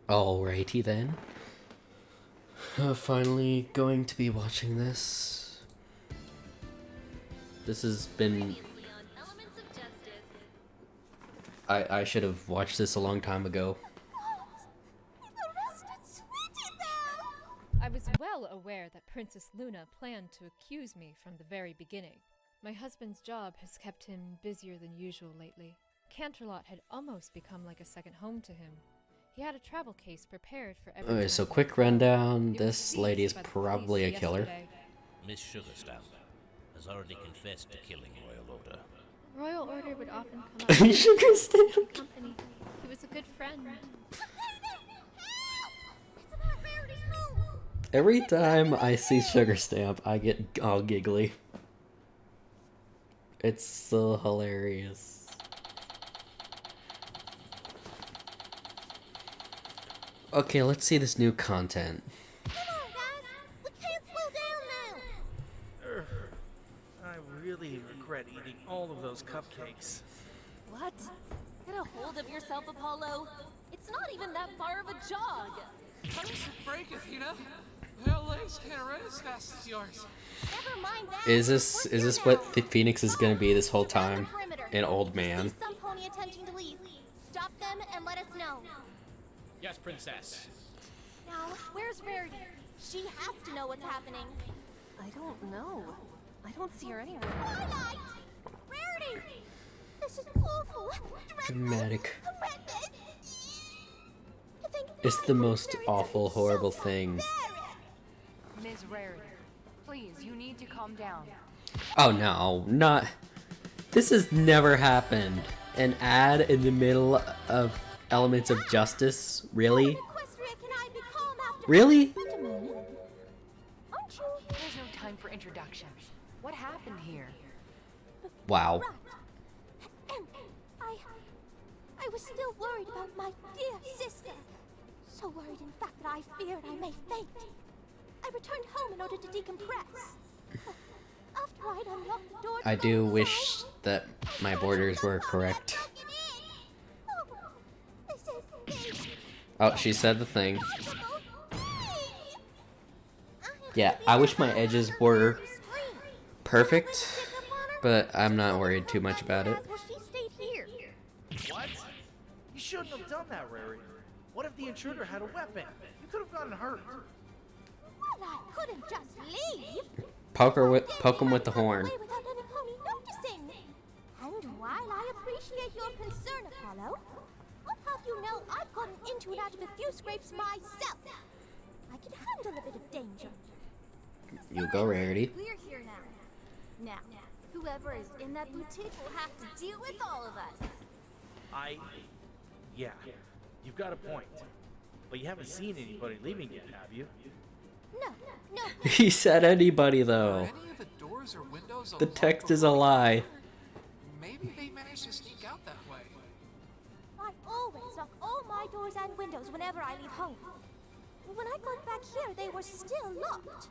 Alrighty then. Finally going to be watching this. This has been... I should have watched this a long time ago. They've arrested Sweetie Belle! I was well aware that Princess Luna planned to accuse me from the very beginning. My husband's job has kept him busier than usual lately. Canterlot had almost become like a second home to him. He had a travel case prepared for every Okay, so quick rundown. This lady is probably a killer. Miss Sugarstamp has already confessed to killing Royal Order. Royal Order would often come up with Sugarstamp. company. He was a good friend. It's about Rarity's room! Every time I see Sugarstamp, I get all giggly. It's so hilarious. Okay, let's see this new content. Come on, guys! We can't slow down now! I really regret eating all of those cupcakes. What? Get a hold of yourself, Apollo. It's not even that far of a jog. How does it break, Athena? My legs can't run as fast as yours. Never mind that! Is this what the Phoenix is gonna be this whole time? An old man. See some pony attempting to leave. Stop them and let us know. Yes, Princess. Now, where's Rarity? She has to know what's happening. I don't know. I don't see her anywhere. Twilight! Rarity! This is awful! Dreadful! Dramatic. Horrendous! I think It's the most Rarity awful, so horrible thing. barbaric. Ms. Rarity, please, you need to calm down. Oh no, not... This has never happened. An ad in the middle of Elements of Justice? Really? Equestria, can I be calm after... Really? Wait a minute. Aren't you... There's no time for introductions. What happened here? Wow. Right. I was still worried about my dear sister. So worried, in fact, that I feared I may faint. I returned home in order to decompress. After I'd unlocked the door to I the do inside, wish that my borders were correct. Oh, she said the thing. Yeah, I wish my edges were perfect, but I'm not worried too much about it. She stayed here. What? You shouldn't have done that, Rarity. What if the intruder had a weapon? You could have gotten hurt. Well, I couldn't just leave. Poke him with the horn. Away without any pony noticing. And while I appreciate your concern, Apollo, I'll have you know I've gotten into and out of a few scrapes myself. I can handle a bit of danger. You go, Rarity. We're here now. Now, whoever is in that boutique will have to deal with all of us. Yeah, you've got a point. But you haven't seen anybody leaving yet, have you? No. He said anybody though. Any of the doors or windows The text is a lie. Maybe they managed to sneak out that way. I always lock all my doors and windows whenever I leave home. When I got back here, they were still locked.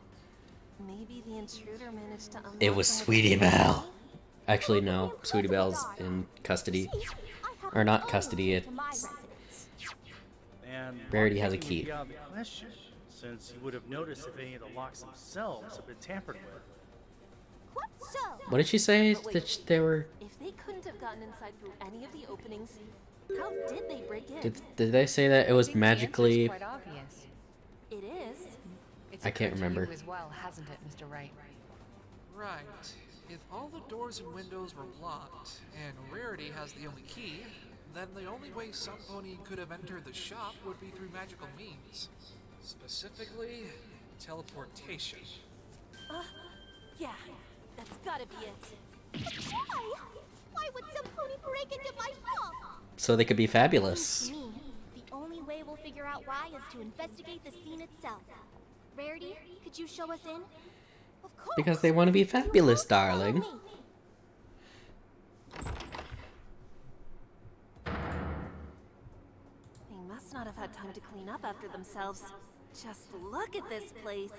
Maybe the intruder managed to unlock It was them with Sweetie the Belle. key? Actually, no. Sweetie Belle's in custody. See, I have Or not the only custody, key to my it's... residence. And Rarity has a locking would key. be out of the question, since you would have noticed if any of the locks themselves have been tampered with. What so? What did she say? But wait. That they were... If they couldn't have gotten inside through any of the openings, how did they break in? Did they say that it was I think the answer's magically... quite obvious. It is. It's I can't occurred to you remember. as well, hasn't it, Mr. Wright? Right. If all the doors and windows were locked, and Rarity has the only key, then the only way some pony could have entered the shop would be through magical means. Specifically, teleportation. Yeah, that's gotta be it. Why? Why would some pony break into my shop? So they could be To fabulous. me, the only way we'll figure out why is to investigate the scene itself. Rarity, could you show us in? Of course. Because they want to be You fabulous, both follow darling. me. They must not have had time to clean up after themselves. Just look at this place.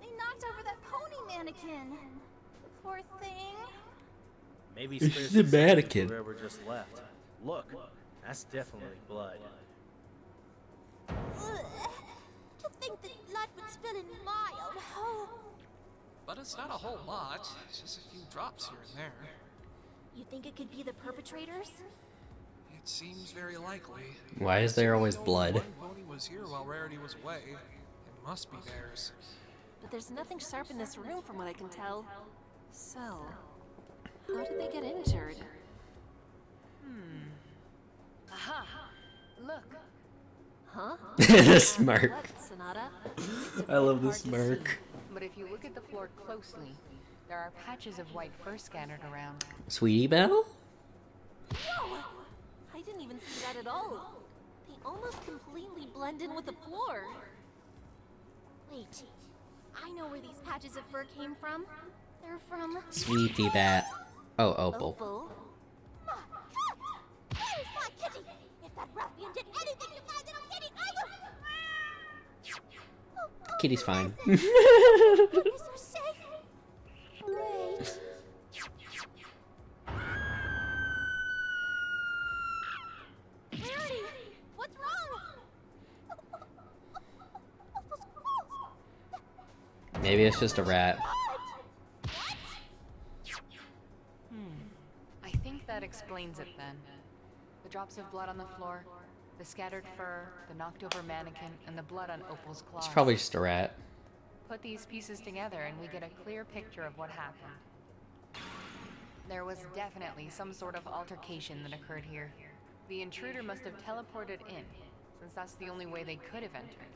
They knocked over that pony mannequin. Poor thing. Maybe She's spares a the mannequin. whoever just left. Look, that's definitely blood. spilling my own home. But it's not a whole lot, just a few drops here and there. You think it could be the perpetrators? It seems very likely. Why is there always Only blood? one pony was here while Rarity was away. It must be theirs. But there's nothing sharp in this room from what I can tell. So, how did they get injured? Aha! Look. Huh? The smirk. What, Sonata? I love the Hard to smirk. see, but if you look at the floor closely, there are patches of white fur scattered around. Sweetie Belle? No! I didn't even see that at all. They almost completely blend in with the floor. Wait, I know where these patches of fur came from. They're from... Sweetie Bat. Oh, Opal. Opal? My cat! Where is my kitty? If that ruffian did anything to find little kitty, I will... Oh, Kitty's fine. Goodness, they're safe. Wait. Rarity, what's wrong? Opal's clothes. Maybe it's just a rat. I think that explains it then. The drops of blood on the floor, the scattered fur, the knocked over mannequin, and the blood on Opal's claws. It's probably just a rat. Put these pieces together and we get a clear picture of what happened. There was definitely some sort of altercation that occurred here. The intruder must have teleported in, since that's the only way they could have entered.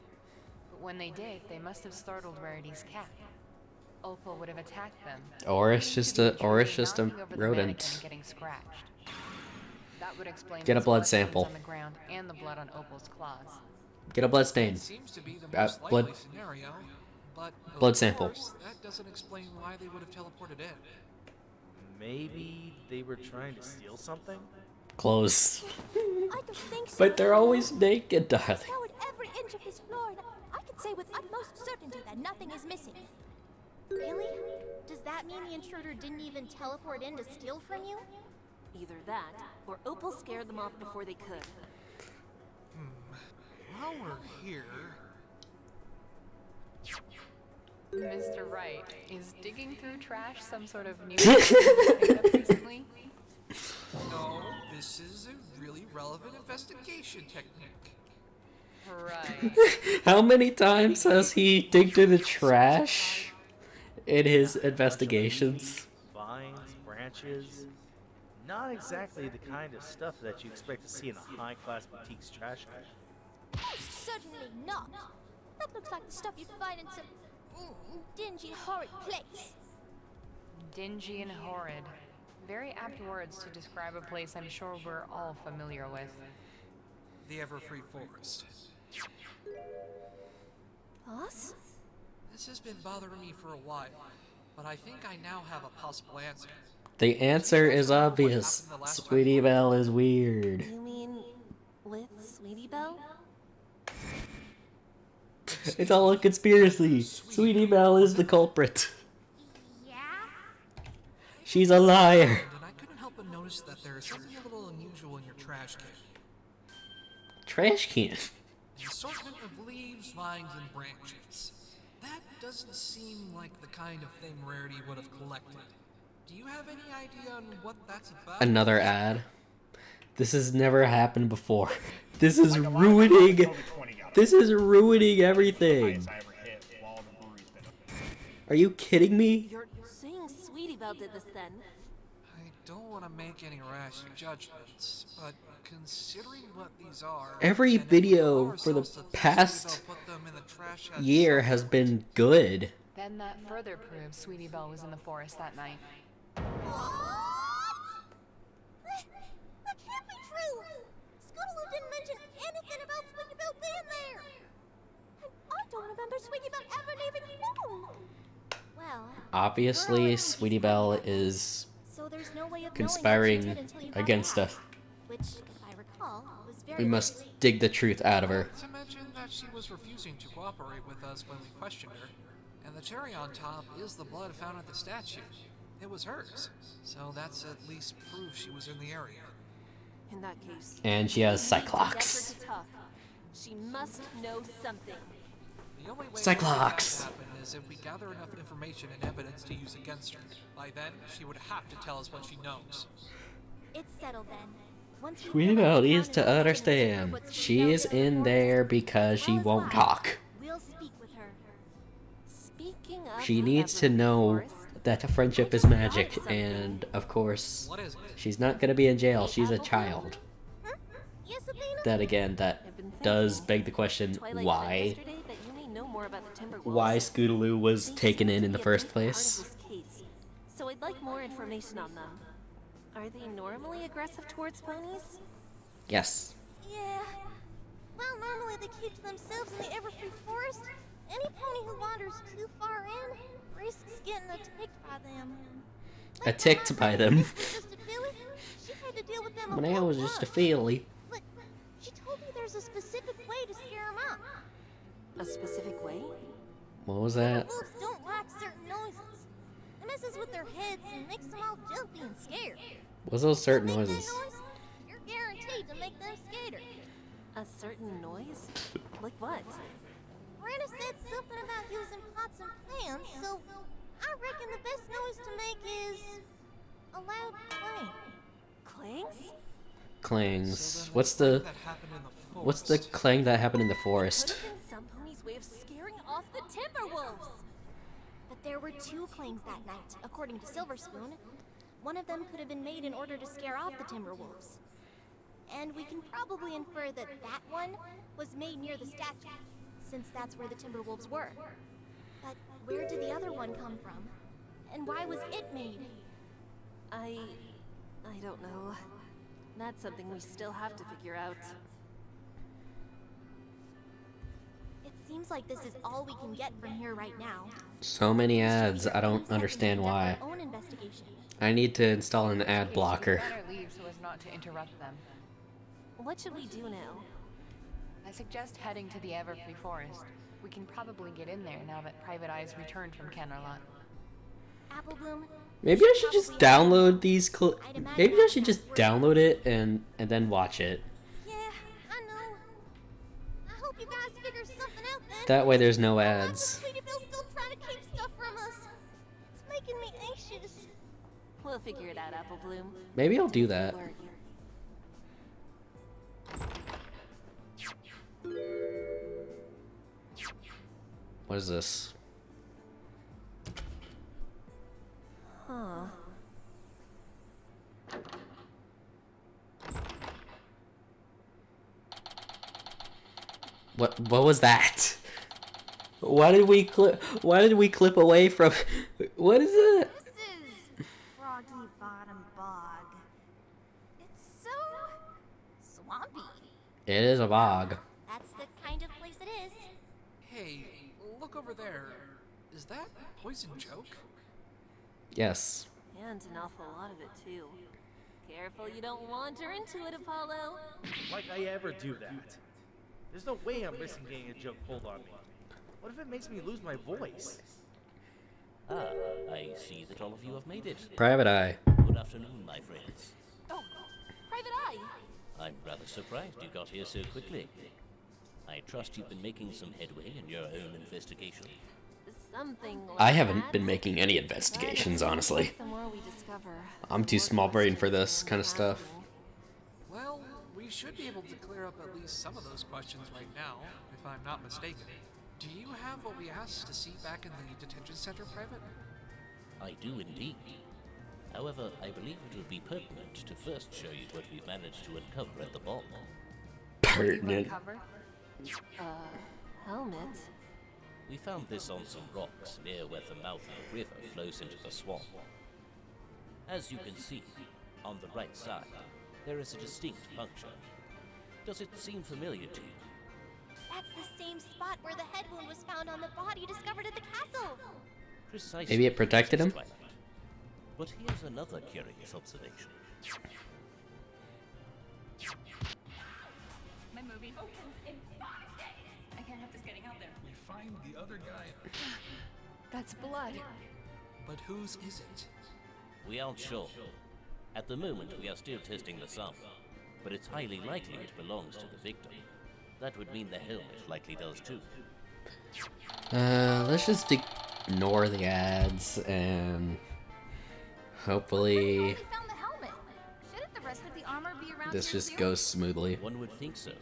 But when they did, they must have startled Rarity's cat. Opal would have attacked them. Or it's just a knocking over the mannequin rodent. and getting scratched. That would explain Get a those blood blood stains sample. on the ground and the blood on Opal's claws. Get a blood stain. It seems to be the most blood- likely scenario, but of blood sample. course, that doesn't explain why they would have teleported in. Maybe they were trying to steal something? Clothes. I don't think so. But they're always naked, darling. I scoured every inch of this floor, and I can say with utmost certainty that nothing is missing. Really? Does that mean the intruder didn't even teleport in to steal from you? Either that, or Opal scared them off before they could. While we're here, Mr. Wright, is digging through trash some sort of new thing picked up recently? no, this is a really relevant investigation technique. Right. How many times has he dig through the trash in his investigations? Vines, branches. Not exactly the kind of stuff that you expect to see in a high-class boutique's trash can. Most certainly not. That looks like the stuff you'd find in some dingy, horrid place. Dingy and horrid. Very apt words to describe a place I'm sure we're all familiar with. The Everfree Forest. Boss? This has been bothering me for a while, but I think I now have a possible answer. The answer is obvious. Sweetie Belle is weird. You mean with Sweetie Belle? It's all a conspiracy. Sweetie Belle is the culprit. Yeah? She's a liar. And I couldn't help but notice that there is something a little unusual in your trash can. Trash can. An assortment of leaves, vines, and branches. That doesn't seem like the kind of thing Rarity would have collected. Do you have any idea on what that's about? Another ad. This has never happened before. This is ruining. This is ruining everything. Are you kidding me? You're saying Sweetie Belle did this then? I don't want to make any rash judgments, but considering what these are, Every and if video we allow for the ourselves to think past Sweetie Belle put them in the trash as year has been good. Then that further proves Sweetie Belle was in the forest that night. That can't be true! Scootaloo didn't mention anything about Sweetie Belle being there! And I don't remember Sweetie Belle ever leaving home! Well, Obviously, Sweetie Belle is so there's no way of knowing what she conspiring did until you got against out. us. Which, if I recall, was very We must likely. dig the truth out of her. To mention that she was refusing to cooperate with us when we questioned her, and the cherry on top is the blood found at the statue. It was hers, so that's at least proof she was in the area. In that case, And she has get her Cyclops. to talk. She must know something. The only way Cyclops. that can happen is if we gather enough information and evidence to use against her. By then, she would have to tell us what she knows. It's settled then. Once we Sweetie pull Belle out the needs town to and open understand what Sweetie Belle she's did in the in forest, there because as she well as won't why, talk. We'll speak with her. Speaking of She needs to the Evergreen know Forest, that friendship is magic, and of course, What is it? she's not gonna be in jail. She's a child. Huh? Yes, Athena? Then again, that I've been does thinking. beg the question: Twilight said why? yesterday that you may know more about the Timberwolves. Why Scootaloo was They taken seem in to the be a first big part of place? this case, so I'd like more information on them. Are they normally aggressive towards ponies? Yes. Yeah. Well, normally they keep to themselves in the Everfree Forest. Any pony who wanders too far in risks getting attacked by them. Attacked by them. Was just a filly. She had to deal with them a When I whole was just a bunch. feely. But she told me there's a specific way to scare them up. A specific way? What was that? Wolves don't like certain noises. It messes with their heads and makes them all jumpy and scared. What's those certain Make that noises? noise, you're guaranteed to make them scared. A certain noise? Like what? Miranda said something about using pots and pans, so I reckon the best noise to make is a loud clang. Clangs? Clangs. So then What's thing the that happened in the what's the forest. clang that happened in the Could forest? have been some pony's way of scaring off the Timberwolves. But there were two clangs that night, according to Silver Spoon. One of them could have been made in order to scare off the Timberwolves. And we can probably infer that that one was made near the statue, since that's where the Timberwolves were. But where did the other one come from? And why was it made? I don't know. That's something we still have to figure out. It seems like this is all we can get from here right now. So many ads. I don't understand why. Our own investigation. I need to install an ad We blocker. better leave so as not to interrupt them. What should we do now? I suggest heading to the Everfree Forest. We can probably get in there now that Private Eye's returned from Canterlot. Apple Bloom. Maybe I should just download these. Maybe I should just download it and then watch it. Yeah, I know. I hope you guys figure something out then. That way, there's no Why ads. was Sweetie Belle still trying to keep stuff from us? It's making me anxious. We'll figure it out, Apple Bloom. Maybe I'll do that. Worry. What is this? Huh. What was that? Why did we clip away from? What is it? This is Froggy Bottom Bog. It's so swampy. It is a bog. That's the kind of place it is. Hey, look over there. Is that Poison Joke? Yes. And an awful lot of it, too. Careful you don't wander into it, Apollo. Like I ever do that. There's no way I'm risking getting a joke pulled on me. What if it makes me lose my voice? Ah, I see that all of you have made it. Private Eye. Good afternoon, my friends. Oh, Private Eye. I'm rather surprised you got here so quickly. I trust you've been making some headway in your own investigation. Something like I haven't that. been making any investigations, honestly. The more we discover, I'm the too more small brain for questions this we'll kind of be stuff. asking. Well, we should be able to clear up at least some of those questions right now, if I'm not mistaken. Do you have what we asked to see back in the detention center, Private? I do indeed. However, I believe it would be pertinent to first show you what we've managed to uncover at the ball. Pertinent. Uncover? Helmet. We found this on some rocks near where the mouth of the river flows into the swamp. As you can see, on the right side, there is a distinct puncture. Does it seem familiar to you? That's the same spot where the head wound was found on the body discovered at the castle. Precisely. Maybe it protected him? Twilight. But here's another curious observation. My movie opens in 5 days. I can't have this getting out there. We find the other guy. That's blood. But whose is it? We aren't sure. At the moment, we are still testing the sample, but it's highly likely it belongs to the victim. That would mean the helmet likely does too. Let's just ignore the ads and hopefully Only found the helmet. Shouldn't the rest of the armor be around this here just too? goes smoothly. One would think so,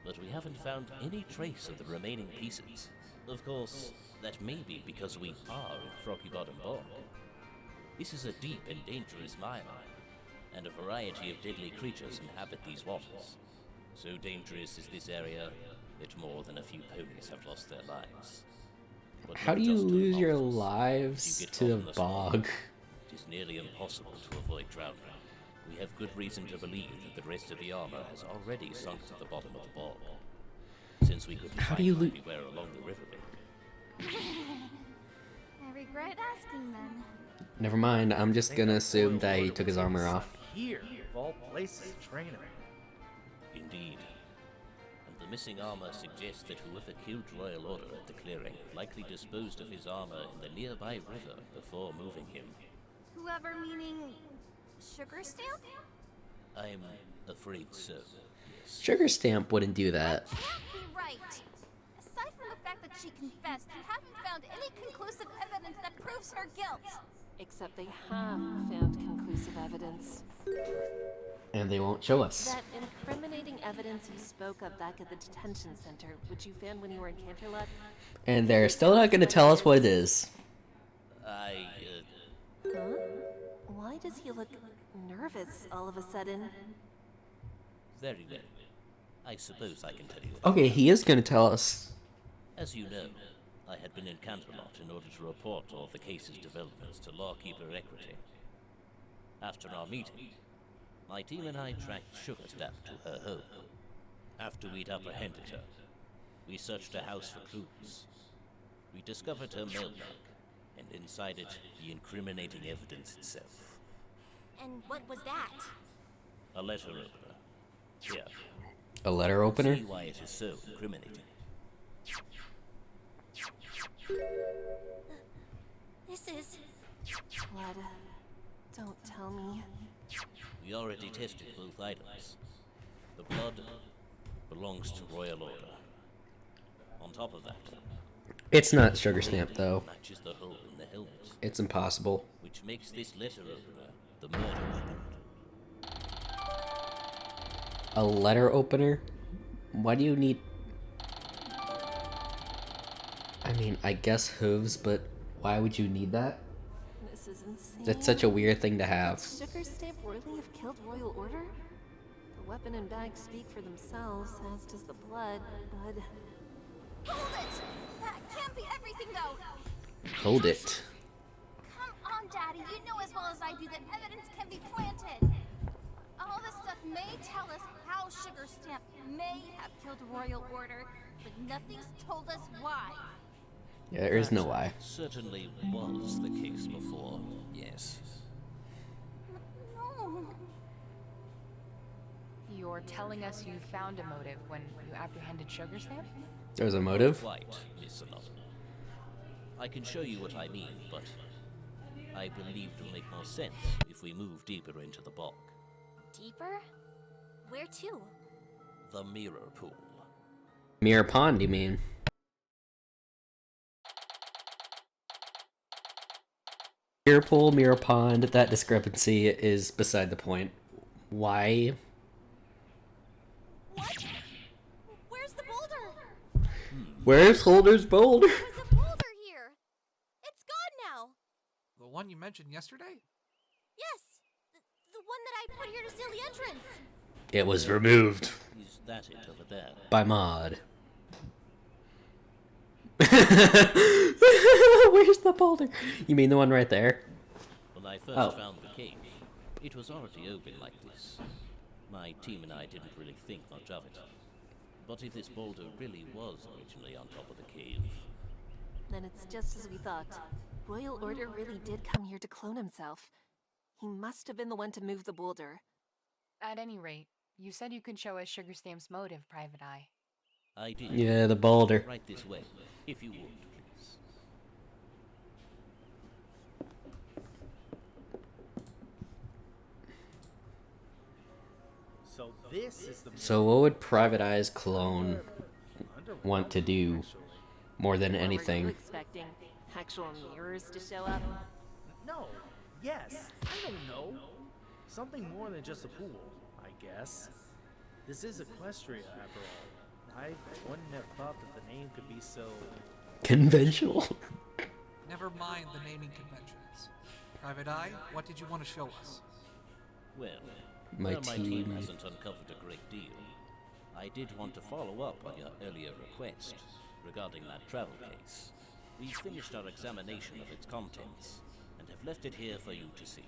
but we haven't found any trace of the remaining pieces. Of course, that may be because we are in Froggy Bottom Bog. This is a deep and dangerous mine, and a variety of deadly creatures inhabit these waters. So dangerous is this area that more than a few ponies have lost their lives. But How not do you just to lose your monsters. lives If you get to caught the in the swamp, bog? it is nearly impossible to avoid drowning. We have good reason to believe that the rest of the armor has already sunk to the bottom of the bog, since we couldn't How do find you it lo- everywhere along the riverbed. I regret asking then. Never mind, I'm just Think gonna the assume Royal that he Order took would his take armor us off. Here, of all places, to train him. Indeed. And the missing armor suggests that whoever killed Royal Order at the clearing likely disposed of his armor in the nearby river before moving him. Whoever meaning Sugar Stamp? I'm afraid so, yes. Sugar Stamp wouldn't do that. Can't be right. Aside from the fact that she confessed, you haven't found any conclusive evidence that proves her guilt. Except they have found conclusive evidence. And they won't show us. That incriminating evidence you spoke of back at the detention center, which you found when you were in Canterlot. And they're still not gonna tell us what it is. Huh? Why does he look nervous all of a sudden? Very well. I suppose I can tell you. Okay, he is gonna tell us. As you know, I had been in Canterlot in order to report all the case's developments to Lawkeeper Equity. After our meeting, my team and I tracked Sugar Stamp to her home. After we'd apprehended her, we searched her house for clues. We discovered her mailbag, and inside it, the incriminating evidence itself. And what was that? A letter opener. Here, A letter opener? see why it is so incriminating. This is... What? Don't tell me. We already tested both items. The blood belongs to Royal Order. On top of that, It's not Sugar Stamp though. matches the hole in the helmet, It's impossible. which makes this letter opener the murder weapon. A letter opener? Why do you need... I mean, I guess hooves, but why would you need that? This is insane. That's such a weird thing to have. Could Sugar Stamp really have killed Royal Order? The weapon and bag speak for themselves, as does the blood, but... Hold it! That can't be everything, though! Hold it. Come on, Daddy. You know as well as I do that evidence can be planted. All this stuff may tell us how Sugar Stamp may have killed Royal Order, but nothing's told us why. Yeah, there is no That why. certainly was the case before, yes. No. You're telling us you found a motive when you apprehended Sugar Stamp? There's a motive? Quite, Miss Sonata. I can show you what I mean, but I believe it'll make more sense if we move deeper into the bog. Deeper? Where to? The mirror pool. Mirror Pond, you mean? Mirror pool, mirror pond, that discrepancy is beside the point. Why? What? Where's the boulder? Where's Holder's boulder? There's a boulder here. It's gone now. The one you mentioned yesterday? Yes, the one that I put here to seal the entrance. It was removed Is that it over there? by Mod. Where's the boulder? You mean the one right there? When I first Oh. found the cave, it was already open like this. My team and I didn't really think much of it. But if this boulder really was originally on top of the cave, Then it's just as we thought. Royal Order really did come here to clone himself. He must have been the one to move the boulder. At any rate, you said you could show us Sugar Stamp's motive, Private Eye. I did. Yeah, the boulder. Right this way, if you would, please. So this is the So what would Private Eye's clone underworld, want to do? actually. more than What were you anything. expecting? Actual mirrors to show up? No. Yes. I don't know. Something more than just a pool, I guess. This is Equestria, after all. I wouldn't have thought that the name could be so... Conventional. Never mind the naming conventions. Private Eye, what did you want to show us? Well, My while my team team. hasn't uncovered a great deal, I did want to follow up on your earlier request regarding that travel case. We've finished our examination of its contents and have left it here for you to see.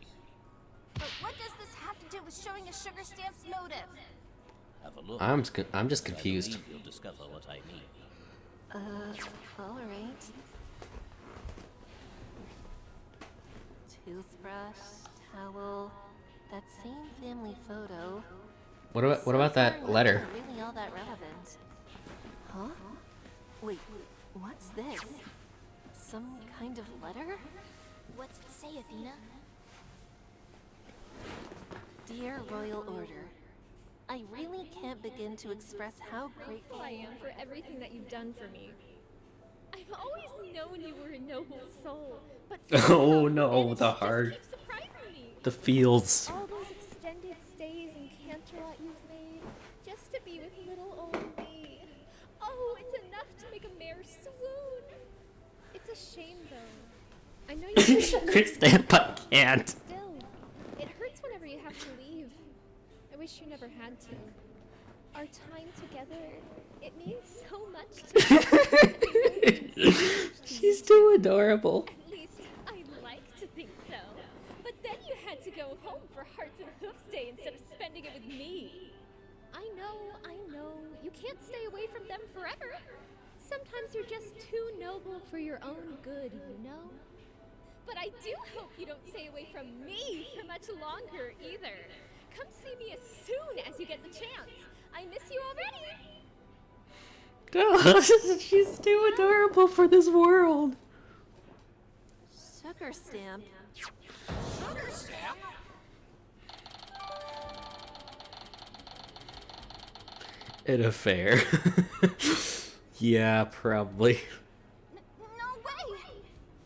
But what does this have to do with showing a sugar stamp's motive? Have a look. I'm just I confused. believe you'll discover what I mean. Alright. Toothbrush, towel, that same family photo. What about So far, that letter? not really all that relevant. Huh? Wait, what's this? Some kind of letter? What's it say, Athena? Dear Royal Order, I really can't begin to express how grateful I am for everything that you've done for me. I've always known you were a noble soul, but Oh no, the just heart, keeps surprising me. the feels. All those extended stays in Canterlot you've made, just to be with little old me. Oh, it's enough to make a mare swoon. It's a shame, though. I know you Sugar stamp, I can't. still. It hurts whenever you have to leave. I wish you never had to. Our time together, it means so much to me. She's too adorable. At least I like to think so. But then you had to go home for Hearts and Hoofs Day instead of spending it with me. I know. You can't stay away from them forever. Sometimes you're just too noble for your own good, you know? But I do hope you don't stay away from me for much longer either. Come see me as soon as you get the chance. I miss you already. She's too adorable for this world. Sugar stamp. Sugar stamp? At a fair. Yeah, probably. No way!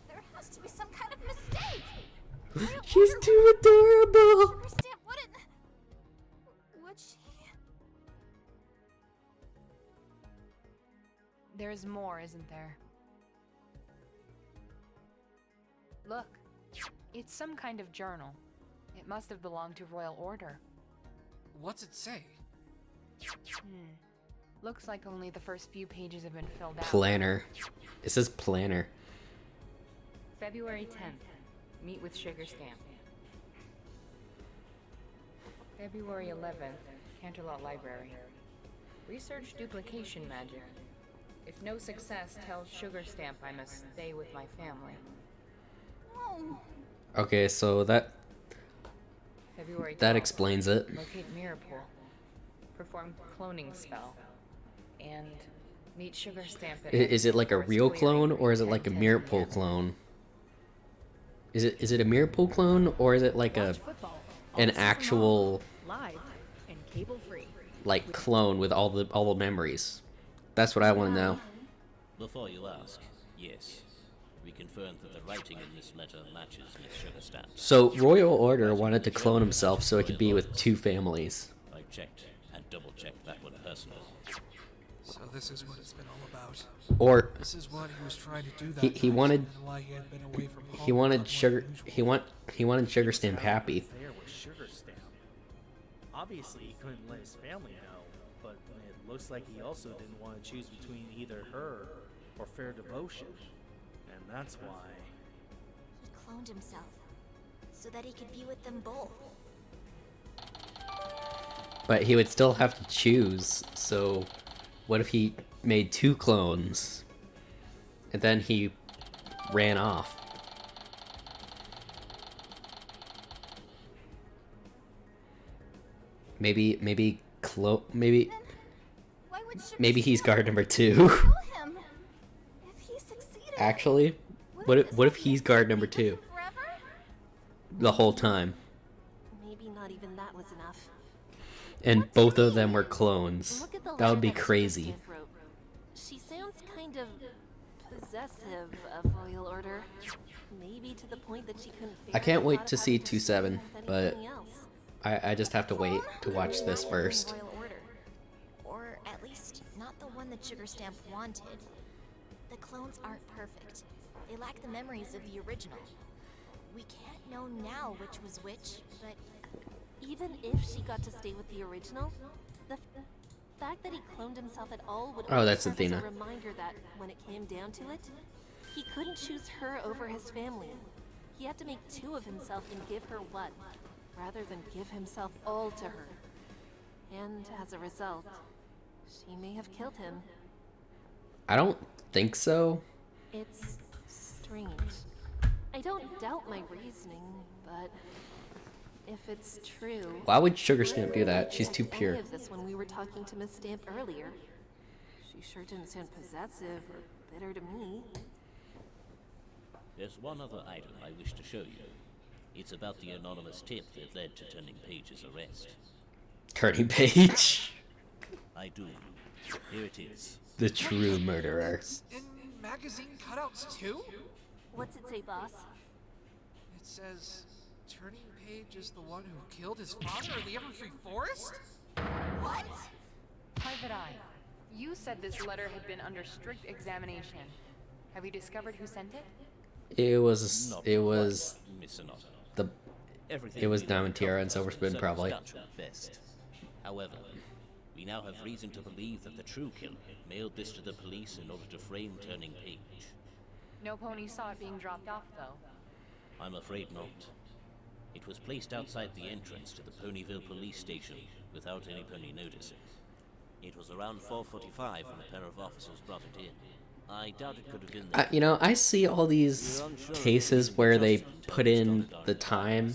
There has to be some kind of mistake! She's too adorable. Sugar stamp wouldn't... Would she? There's more, isn't there? Look, it's some kind of journal. It must have belonged to Royal Order. What's it say? Looks like only the first few pages have been filled out. Planner. It says planner. February 10th. Meet with Sugar Stamp. February 11th. Canterlot Library. Research duplication magic. If no success, tell Sugar Stamp I must stay with my family. Oh, Okay, so that February 12th. that explains it. Locate Mirror Pool. Perform cloning spell. And meet Sugar Stamp at Is it like a Forest real Clearing, clone or is it like a mirror pool clone? Is it a mirror pool clone or is it like a an actual live and cable free. like clone with all the memories? That's what I want to know. Before you ask, yes. We confirmed that the writing in this letter matches Miss Sugar Stamp's. So Royal Order wanted to clone himself so he could be with two families. I checked and double-checked that one personally. So this is what it's been all about. Or This is what he was trying to do that he night, wanted and why he had been away from home he a lot wanted more sugar than usual. he wanted Sugar Stamp Having an happy. affair with Sugar Stamp. Obviously, he couldn't let his family know, but it looks like he also didn't want to choose between either her or Fair Devotion, and that's why. he cloned himself so that he could be with them both. But he would still have to choose. So what if he made two clones and then he ran off? Maybe Why would Sugar maybe he's Stamp guard number 2. kill him? If he succeeded, Actually, what wouldn't if this he's mean guard he'd number be with 2 him forever? the whole time Maybe not even that was enough. and both of them were clones? Look at the That would be letter Sugar crazy. Stamp wrote. She sounds kind of possessive of Royal Order. Maybe to the point that she couldn't bear I can't the wait thought to of see having to 2-7, share with but anything else. I just have to wait to watch this Not first. the Royal Order. Or at least, not the one that Sugar Stamp wanted. The clones aren't perfect. They lack the memories of the original. We can't know now which was which, but Even if she got to stay with the original, the fact that he cloned himself at all would Oh, only that's serve Athena. as a reminder that, when it came down to it, he couldn't choose her over his family. He had to make two of himself and give her one, rather than give himself all to her. And as a result, she may have killed him. I don't think so. It's strange. I don't doubt my reasoning, but if it's true... Why would Sugar Stamp do that? She's too pure. Any of this when we were talking to Miss Stamp earlier. She sure didn't sound possessive or bitter to me. There's one other item I wish to show you. It's about the anonymous tip that led to Turning Page's arrest. Turning Page. I do. Here it is. The true murderer. In magazine cutouts too? What's it say, boss? It says, Turning Page is the one who killed his father in the Everfree Forest? what? Private Eye, you said this letter had been under strict examination. Have you discovered who sent it? It was Not Miss Sonata. the Everything it was we Diamond Tiara and uncovered Silver has been Spoon, probably. circumstantial at best. However, we now have reason to believe that the true killer mailed this to the police in order to frame Turning Page. No pony saw it being dropped off, though. I'm afraid not. It was placed outside the entrance to the Ponyville police station without any pony noticing. It was around 4:45 when a pair of officers brought it in. I doubt it could have been there. You know, I see all these cases where they put in the time.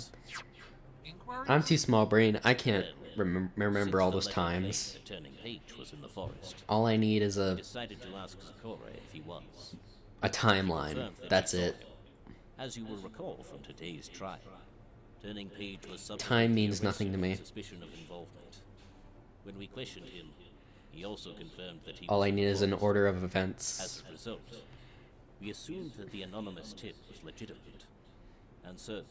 Inquiries? I'm too small brain. I can't remember all those Since the letter times. claimed that Turning Page was in the forest, All I need is I a decided to ask Sakura if he was. timeline. Confirmed that That's he saw it. him. As you will recall from today's trial, Turning Page was subsequently Time means arrested nothing to on me. suspicion of involvement. When we questioned him, he also confirmed that he All was I in the need is an forest. order of As events. a result, we assumed that the anonymous tip was legitimate, and so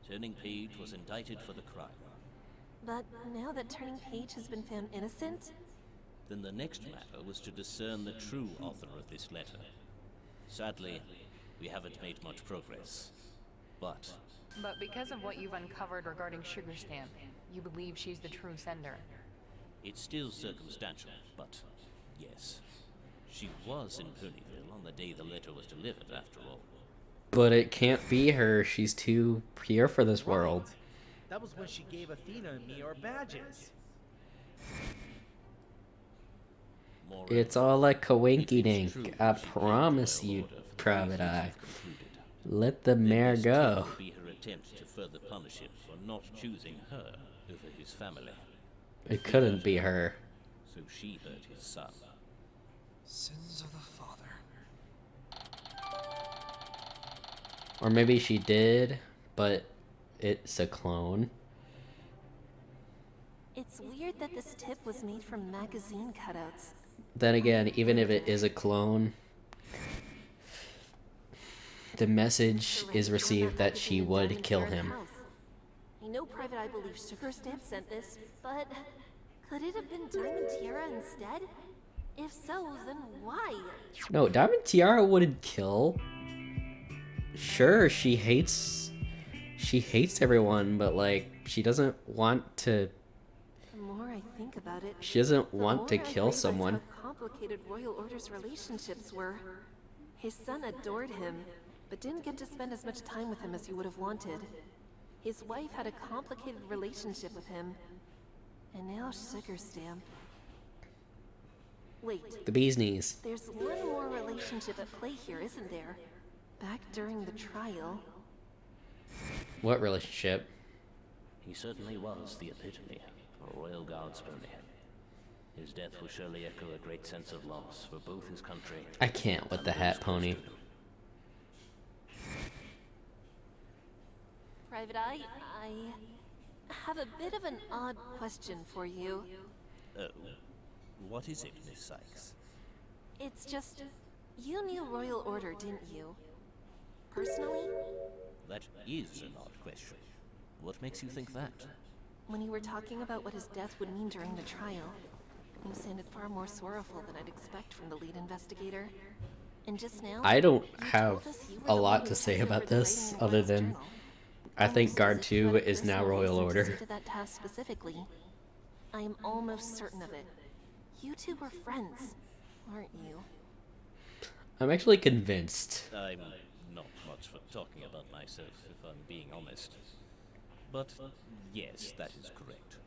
Turning Page was indicted for the crime. But now that Turning Page has been found innocent, Then the next matter was to discern the true author of this letter. Sadly, we haven't made much progress. But But because of what you've uncovered regarding Sugar Stamp, you believe she's the true sender. it's still circumstantial, but yes. She was in Ponyville on the day the letter was delivered, after all. But it can't be her. She's too pure for this world. That was when she gave Athena and me our badges. Moreover, It's all a if coinky it's true dink. that I she promise blamed the you, Royal Order for the Private reasons Eye. we've concluded, Let the then mare this too go. would be her attempt to further punish him for not choosing her over his family. It couldn't be her. So she hurt his son. Sins of the father. Or maybe she did, but it's a clone. it's weird that this tip was made from magazine cutouts. Then again, even if it is a clone, the message is received that she would kill him. I know Private Eye believes Sugar Stamp sent this, but could it have been Diamond Tiara instead? If so, then why? No, Diamond Tiara wouldn't kill. Sure, she hates everyone, but like she doesn't want to. The more I think about it, She doesn't the want to more I kill realize someone. How complicated Royal Order's relationships were. His son adored him, but didn't get to spend as much time with him as he would have wanted. His wife had a complicated relationship with him, and now Sugar Stamp. Wait, The bee's knees. there's one more relationship at play here, isn't there? Back during the trial. What relationship? He certainly was the epitome of a royal guard's pony. His death will surely echo a great sense of loss for both his country. I can't with and the those hat close pony. to him. Private Eye, I have a bit of an odd question for you. Oh, what is it, Miss Sykes? It's just, You knew Royal Order, didn't you? Personally? That is an odd question. What makes you think that? When you were talking about what his death would mean during the trial, you sounded far more sorrowful than I'd expect from the lead investigator. And just now, I don't you have told us you were a the lot one to who say took about over the this, writing in other Royal's than journal. I think Almost Guard as if you 2 had is now personal Royal reason to Order. see to that task specifically. I am almost certain of it. You two were friends, aren't you? I'm actually convinced. I'm not much for talking about myself, if I'm being honest. But yes, that is correct.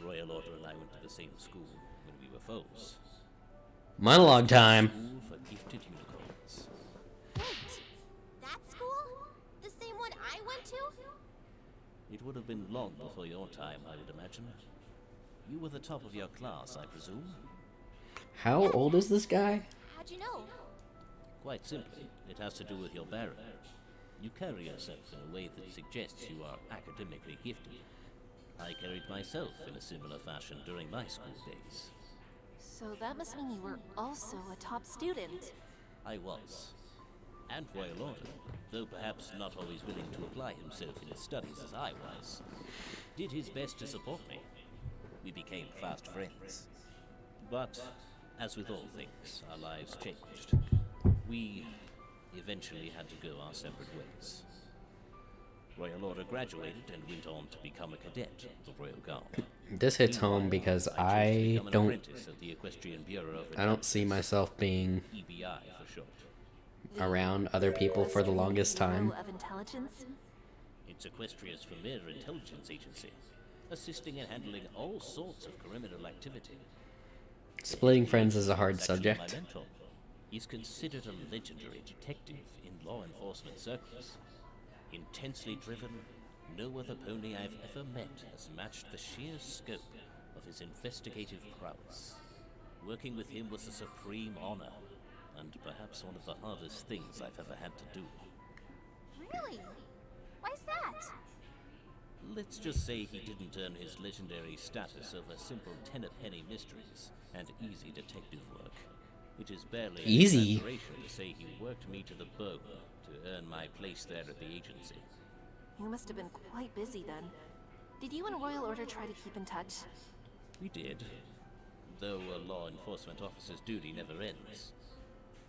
Royal Order and I went to the same school when we were foes. Monologue time. School for gifted unicorns. Wait, that school? The same one I went to? It would have been long before your time, I would imagine. You were the top of your class, I presume? How old is this guy? How'd you know? Quite simply, it has to do with your bearing. You carry yourself in a way that suggests you are academically gifted. I carried myself in a similar fashion during my school days. So that must mean you were also a top student. I was. And Royal Order, though perhaps not always willing to apply himself in his studies as I was, did his best to support me. We became fast friends. But, as with all things, our lives changed. We eventually had to go our separate ways. Royal Order graduated and went on to become a cadet of the Royal Guard. This hits home because chose to I become an don't apprentice at the Equestrian Bureau of see Intelligence, myself being EBI for short. around other people for the longest time. Bureau of Intelligence? It's Equestria's premier intelligence agency, assisting in handling all sorts of criminal activity. Splitting friends is a hard He's actually subject. My mentor. He's considered a legendary detective in law enforcement circles. Intensely driven, no other pony I've ever met has matched the sheer scope of his investigative prowess. Working with him was a supreme honor, and perhaps one of the hardest things I've ever had to do. Really? Why's that? Let's just say he didn't earn his legendary status over simple ten-a-penny mysteries and easy detective work. It is barely Easy? an exaggeration to say he worked me to the bone to earn my place there at the agency. You must have been quite busy then. Did you and Royal Order try to keep in touch? We did, though a law enforcement officer's duty never ends.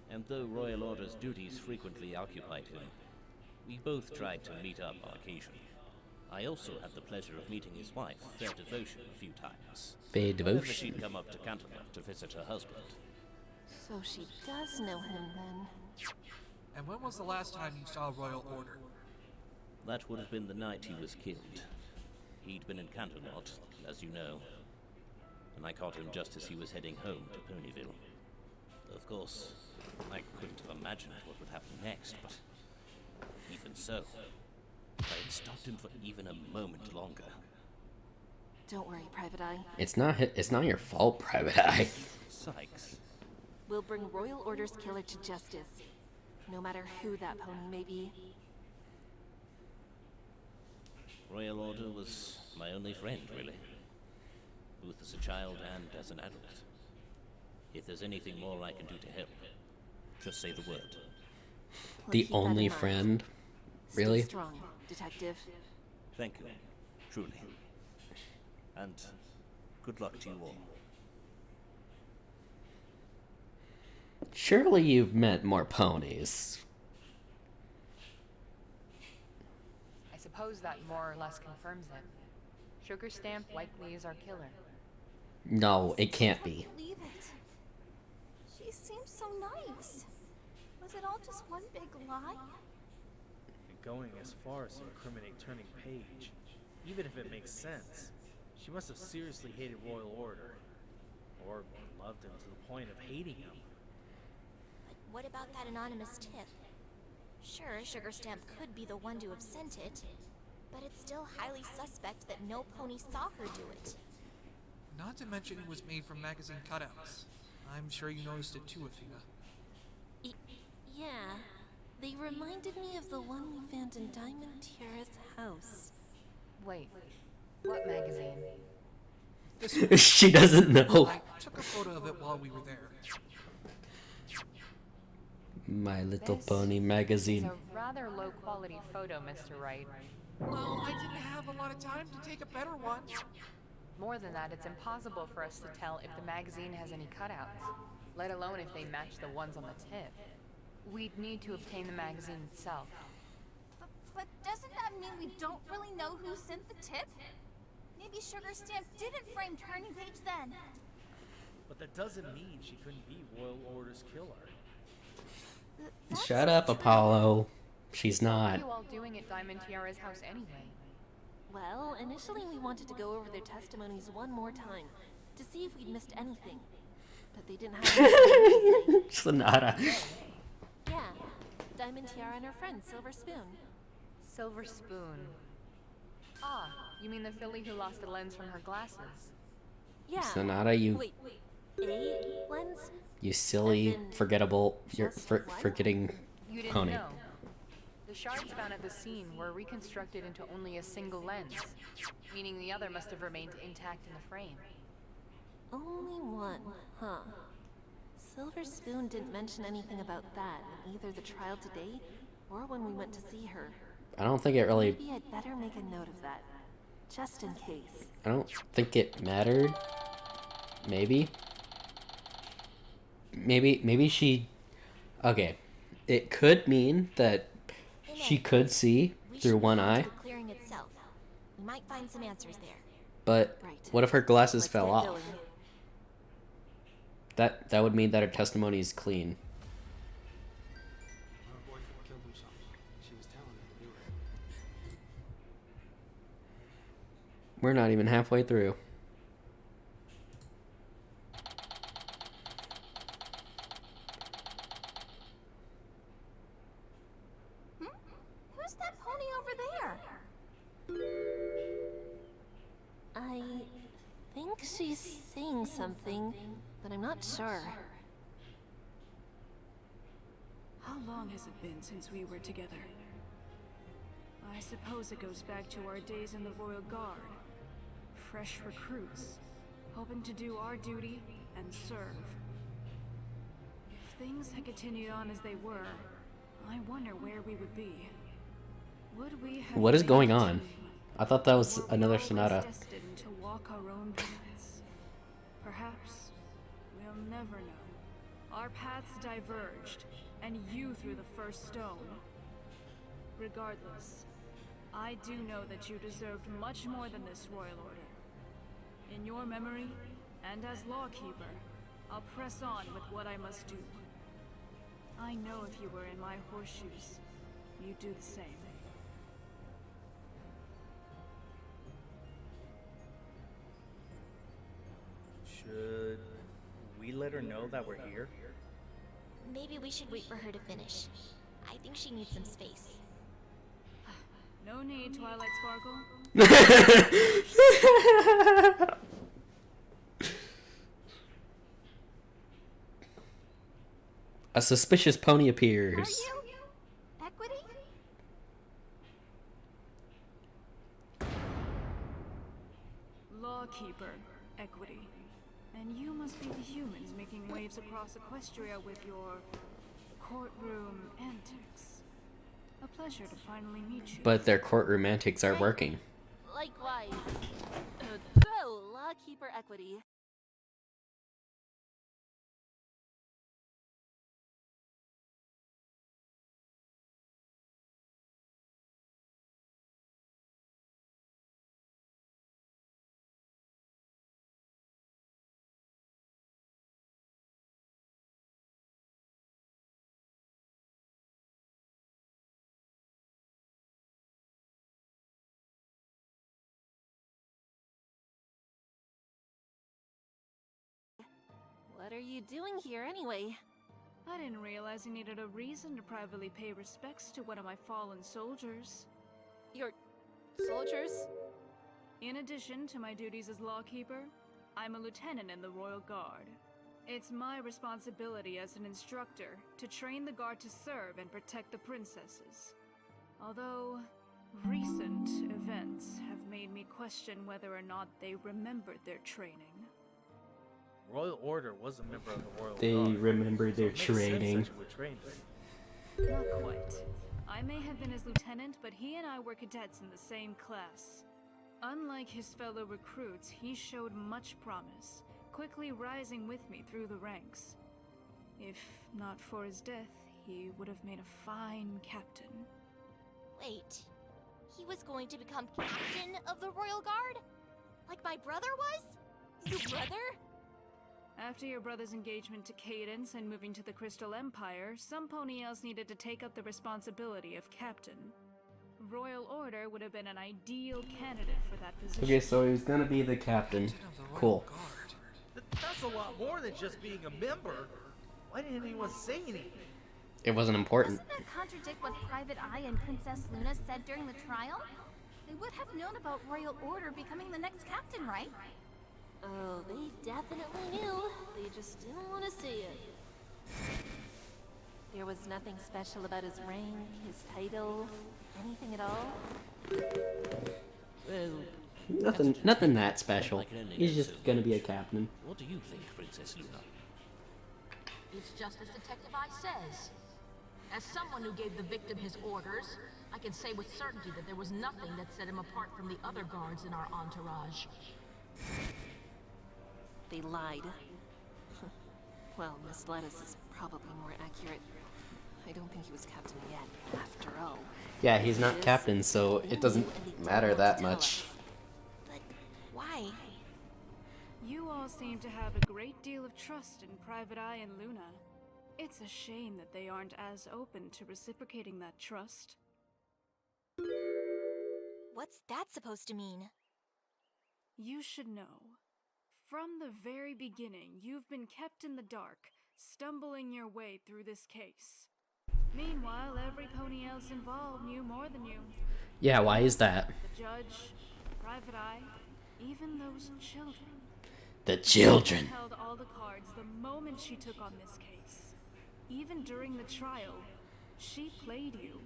And though Royal Order's duties frequently occupied him, we both tried to meet up on occasion. I also had the pleasure of meeting his wife, Fair Devotion, a few times. Fair Whenever Devotion. she'd come up to Canterlot to visit her husband. So she does know him then. And when was the last time you saw Royal Order? That would have been the night he was killed. He'd been in Canterlot, as you know, and I caught him just as he was heading home to Ponyville. Of course, I couldn't have imagined what would happen next, but even so, if I had stopped him for even a moment longer. Don't worry, Private Eye. It's not your fault, Private Eye. Sykes. We'll bring Royal Order's killer to justice, no matter who that pony may be. Royal Order was my only friend, really. Both as a child and as an adult. If there's anything more I can do to help, just say the word. We'll The keep that only in mind. friend? Stay Really? strong, Detective. Thank you, truly. And good luck to you all. Surely you've met more ponies. I suppose that more or less confirms it. Sugar Stamp likely is our killer. No, it can't be. Believe it. She seems so nice. Was it all just one big lie? And going as far as to incriminate Turning Page, even if it makes sense, she must have seriously hated Royal Order. Or loved him to the point of hating him. But what about that anonymous tip? Sure, Sugar Stamp could be the one to have sent it, but it's still highly suspect that no pony saw her do it. Not to mention it was made from magazine cutouts. I'm sure you noticed it too, Athena. Yeah, they reminded me of the one we found in Diamond Tiara's house. Wait, what magazine? This She doesn't know. I took a photo of it while while we were there. My Little This Pony It's magazine. a rather low-quality photo, Mr. Wright. Well, I didn't have a lot of time to take a better one. More than that, it's impossible for us to tell if the magazine has any cutouts, let alone if they match the ones on the tip. We'd need to obtain the magazine itself. But doesn't that mean we don't really know who sent the tip? Maybe Sugar Stamp didn't frame Turning Page then. But that doesn't mean she couldn't be Royal Order's killer. Shut up, Apollo. She's What not. are you all doing at Diamond Tiara's house anyway? Well, initially we wanted to go over their testimonies one more time to see if we'd missed anything. But they didn't have anything to say. Sonata. Yeah, Diamond Tiara and her friend, Silver Spoon. Silver Spoon. Ah, you mean the filly who lost the lens from her glasses? Yeah. Sonata, you Wait, a lens? you silly, As in forgettable, you're just one? forgetting You didn't pony. know. The shards found at the scene were reconstructed into only a single lens, meaning the other must have remained intact in the frame. Only one, huh? Silver Spoon didn't mention anything about that in either the trial today or when we went to see her. I don't think it really. Maybe I'd better make a note of that, just in case. I don't think it mattered. Maybe. Maybe she. Okay, it could mean that she could see through one eye, The clearing itself. We might find some answers there. but Right. what if her glasses Let's fell get off? going. That would mean that her testimony is clean. Her boyfriend killed himself. She was telling him to do it. We're not even halfway through. Who's that pony over there? I think she's saying something, but I'm not sure. How long has it been since we were together? I suppose it goes back to our days in the Royal Guard. Fresh recruits, hoping to do our duty and serve. If things had continued on as they were, I wonder where we would be. Would we have What is made going the on? team? I thought that was Or were we another always Sonata. destined to walk our own paths? Perhaps we'll never know. Our paths diverged, and you threw the first stone. Regardless, I do know that you deserved much more than this Royal Order. In your memory, and as Lawkeeper, I'll press on with what I must do. I know if you were in my horseshoes, you'd do the same. Should we let her know that we're here? Maybe we should wait for her to finish. I think she needs some space. No need, Twilight Sparkle. A suspicious pony Are appears. you? Equity? Lawkeeper, Equity. And you must be the humans making waves across Equestria with your courtroom antics. A pleasure to finally meet you. But their courtroom antics are working. Likewise. So, Lawkeeper Equity. What are you doing here anyway? I didn't realize you needed a reason to privately pay respects to one of my fallen soldiers. Your soldiers? In addition to my duties as Lawkeeper, I'm a lieutenant in the Royal Guard. It's my responsibility as an instructor to train the Guard to serve and protect the princesses. Although, recent events have made me question whether or not they remembered their training. Royal Order was a member of the Royal They Guard. remember So their it makes sense that training. you would train them. Not quite. I may have been his lieutenant, but he and I were cadets in the same class. Unlike his fellow recruits, he showed much promise, quickly rising with me through the ranks. If not for his death, he would have made a fine captain. Wait, he was going to become captain of the Royal Guard? Like my brother was? Your brother? After your brother's engagement to Cadence and moving to the Crystal Empire, some pony else needed to take up the responsibility of captain. Royal Order would have been an ideal candidate for that position. Okay, so he's gonna be the captain. Cool. That's a lot more than just being a member. Why didn't anyone say anything? It wasn't important. Doesn't that contradict what Private Eye and Princess Luna said during the trial? They would have known about Royal Order becoming the next captain, right? Oh, they definitely knew. They just didn't want to see it. There was nothing special about his rank, his title, anything at all. Well, Nothing that special. I can only He's know just so gonna much. be a captain. What do you think, Princess Luna? It's just as Detective Eye says. As someone who gave the victim his orders, I can say with certainty that there was nothing that set him apart from the other guards in our entourage. They lied. Well, Miss Lettuce is probably more accurate. I don't think he was captain yet, after all. Yeah, he's not Yes. captain, so They it doesn't knew and they didn't matter want to that tell much. us. But why? You all seem to have a great deal of trust in Private Eye and Luna. It's a shame that they aren't as open to reciprocating that trust. What's that supposed to mean? You should know. From the very beginning, you've been kept in the dark, stumbling your way through this case. Meanwhile, every pony else involved knew more than you. Yeah, why is that? The judge, Private Eye, even those children. The children. She held all the cards the moment she took on this case. Even during the trial, she played you,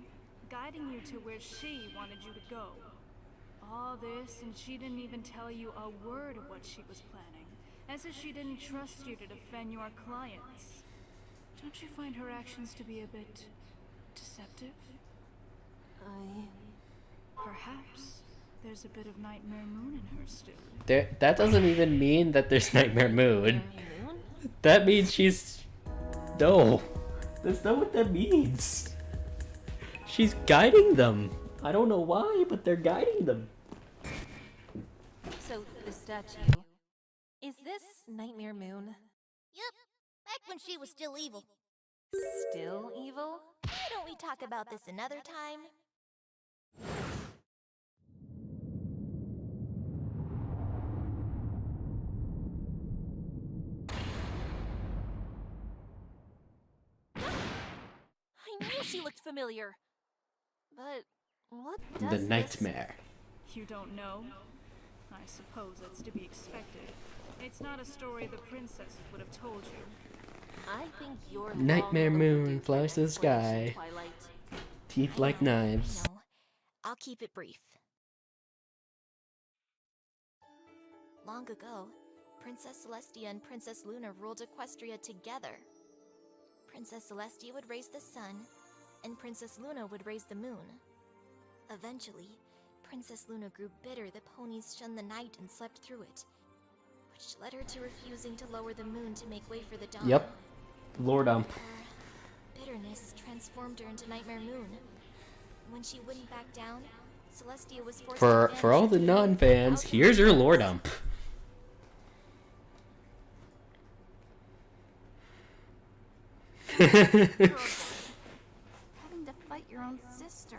guiding you to where she wanted you to go. All this, and she didn't even tell you a word of what she was planning, as if she didn't trust you to defend your clients. Don't you find her actions to be a bit deceptive? Perhaps there's a bit of Nightmare Moon in her still. That doesn't even mean that there's Nightmare Moon. Moon? That means she's... No. That's not what that means. She's guiding them. I don't know why, but they're guiding them. So, the statue. Is this Nightmare Moon Yep, back when she was still evil. still evil? Why don't we talk about this another time? I knew she looked familiar. But what does The this... Nightmare. You don't know? I suppose that's to be expected. It's not a story the princesses would have told you. I think you're Nightmare long moon overdue for flies to an the explanation, sky. Twilight. Teeth like I knives. know. I'll keep it brief. Long ago, Princess Celestia and Princess Luna ruled Equestria together. Princess Celestia would raise the sun, and Princess Luna would raise the moon. Eventually, Princess Luna grew bitter the ponies shunned the night and slept through it, which led her to refusing to lower the moon to make way for the dawn. Yep. Lordump. Her bitterness transformed her into Nightmare Moon. When she wouldn't back down, Celestia was forced to For all the non-fans, here's your Lordump. Having to fight your own sister.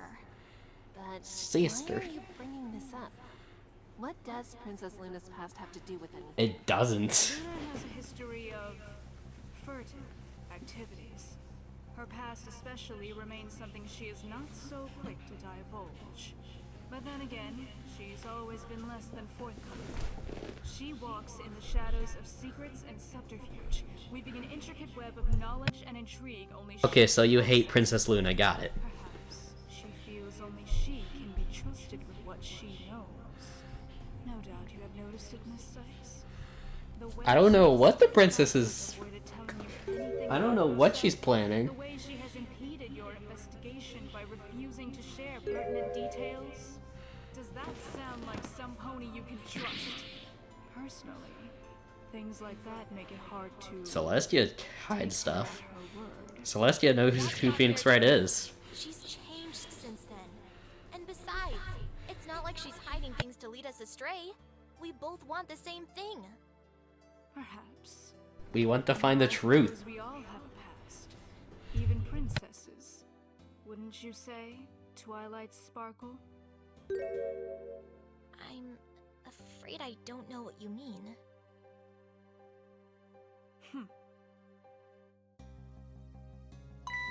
But Sister. why are you bringing this up? What does Princess Luna's past have to do with anything? It doesn't. Luna has a history of furtive activities. Her past especially remains something she is not so quick to divulge. But then again, she's always been less than forthcoming. She walks in the shadows of secrets and subterfuge, weaving an intricate web of knowledge and intrigue only she... Okay, so you hate Princess Luna, got it. Perhaps she feels only she can be trusted with what she knows. No doubt you have noticed it, Miss Sykes. The way I don't know she's what the princess is. avoided telling you anything I don't about know what herself. she's planning. The way she has impeded your investigation by refusing to share pertinent details. Does that sound like some pony you can trust? Personally, things like that make it hard to Celestia take hides stuff. her at her word. Celestia knows who Phoenix Wright is. She's changed since then. And besides, it's not like she's hiding things to lead us astray. We both want the same thing. Perhaps. We want to find the I truth. suppose we all have a past. Even princesses. Wouldn't you say, Twilight Sparkle? I'm afraid I don't know what you mean.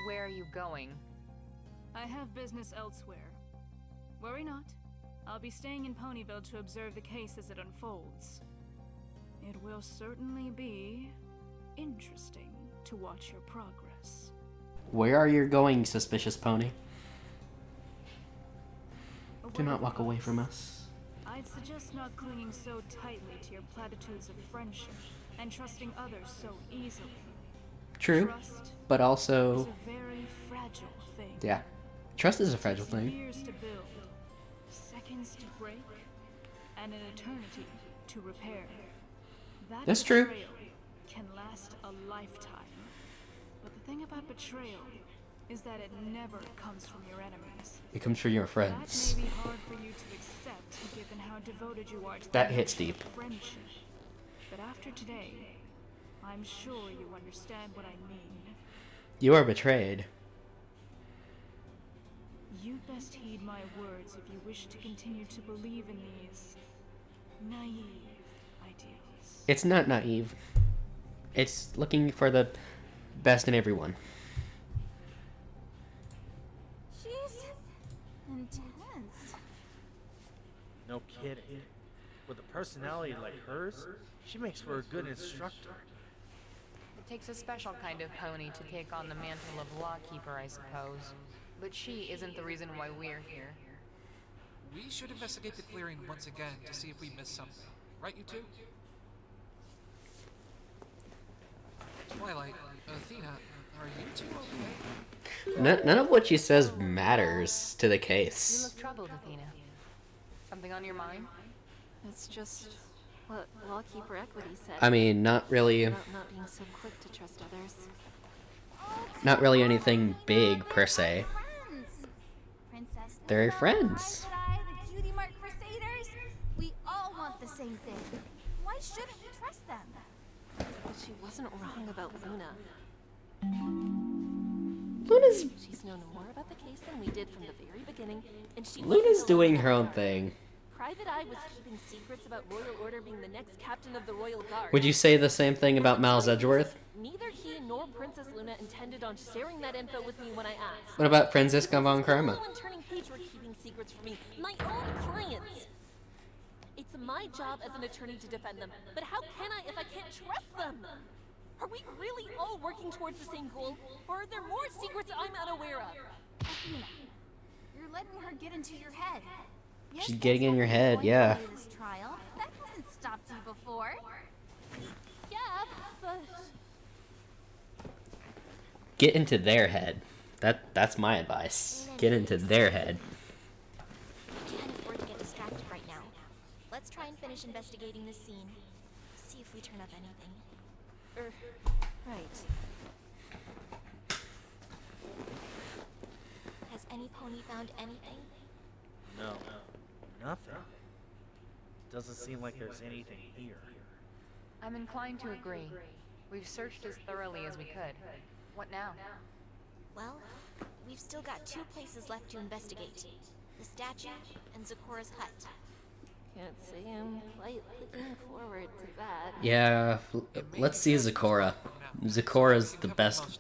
Where are you going? I have business elsewhere. Worry not. I'll be staying in Ponyville to observe the case as it unfolds. It will certainly be interesting to watch your progress. Where are you going, suspicious pony? A Do word not of walk away from advice. us. I'd suggest not clinging so tightly to your platitudes of friendship and trusting others so easily. True, Trust but is also, a very fragile thing. yeah, trust is a It fragile takes thing. years to build, seconds to break, and an eternity to repair. That That's true. betrayal can last a lifetime. But the thing about betrayal is that it never comes from your enemies. It comes from your That friends. may be hard for you to accept, given how devoted you are to That the hits notion of deep. friendship. But after today, I'm sure you understand what I mean. You are betrayed. You'd best heed my words if you wish to continue to believe in these naive ideals. It's not naive. It's looking for the best in everyone. She's intense. No kidding. With a personality like hers, she makes for a good instructor. It takes a special kind of pony to take on the mantle of lawkeeper, I suppose. But she isn't the reason why we're here. We should investigate the clearing once again to see if we missed something. Right, you two? Twilight, Athena, are you two okay? None of what she says matters to the You case. look troubled, Athena. Something on your mind? It's just what Lawkeeper Equity said. I mean, not really about not being so quick to trust others. anything big per se. Princess They're Luna, friends. Private Eye, the Cutie Mark Crusaders. We all want the same thing. Why shouldn't we trust them? But she wasn't wrong about Luna. Luna's She's known more about the case than we did from the very beginning, and she Luna's wasn't the one doing who her own got her. thing. Private Eye was keeping secrets about Royal Order being the next captain of the Royal Guard. Would you say the same thing about Miles Edgeworth? Neither he nor Princess Luna intended on sharing that info with me when I asked. What about Franziska von Karma? People and Turning Page were keeping secrets from me, my own clients. It's my job as an attorney to defend them, but how can I if I can't trust them? Are we really all working towards the same goal, or are there more secrets I'm unaware of? Athena, you're letting her get into your head. Yes, She's getting that's in your what head, we're going yeah. to do this trial. That hasn't stopped you before. Yeah, but Get into their head. That's my advice. Get into their head. We can't afford to get distracted right now. Let's try and finish investigating this scene. See if we turn up anything. right. Has any pony found anything? No, nothing. Doesn't seem like there's anything here. I'm inclined to agree. We've searched as thoroughly as we could. What now? Well, we've still got 2 places left to investigate. The statue and Zecora's hut. Can't say I'm quite looking forward to that. Yeah, let's see Zecora. Zecora's the best.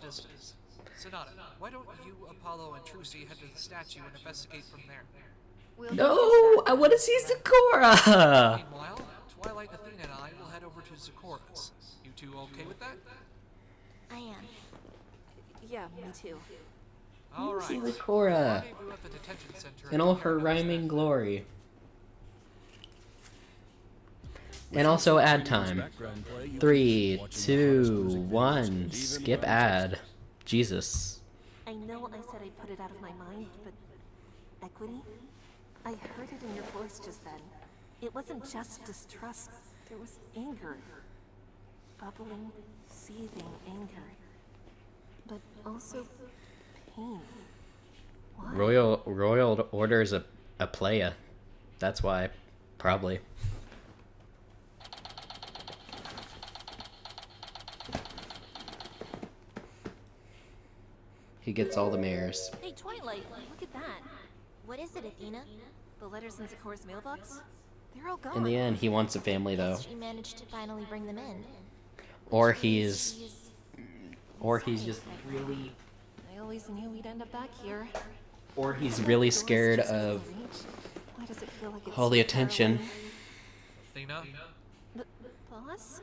Sonata, why don't you, Apollo, and Trucy head to the statue and investigate from there? We'll No, I want to see Zecora. Meanwhile, Twilight, Athena, and I will head over to Zecora's. You two okay with that? I am. Yeah, me too. All right. See Zecora Rendezvous at the detention center in all and her prepare to rhyming glory. And also ad time. 3, 2, 1. Skip ad. Jesus. I know I said I'd put it out of my mind, but equity? I heard it in your voice just then. It wasn't just distrust, there was anger. Bubbling, seething anger. But also pain. Why? Royal Order's a playa. That's why. Probably. He gets all the mares. Hey, Twilight, look at that. What is it, Athena? The letters in Zikora's mailbox? They're all gone. In the end, he wants a family, though. She managed to finally bring them in. Or he's just really... I always knew we'd end up back here. Or he's really scared of Why does it feel like it's all the attention. Athena? Boss?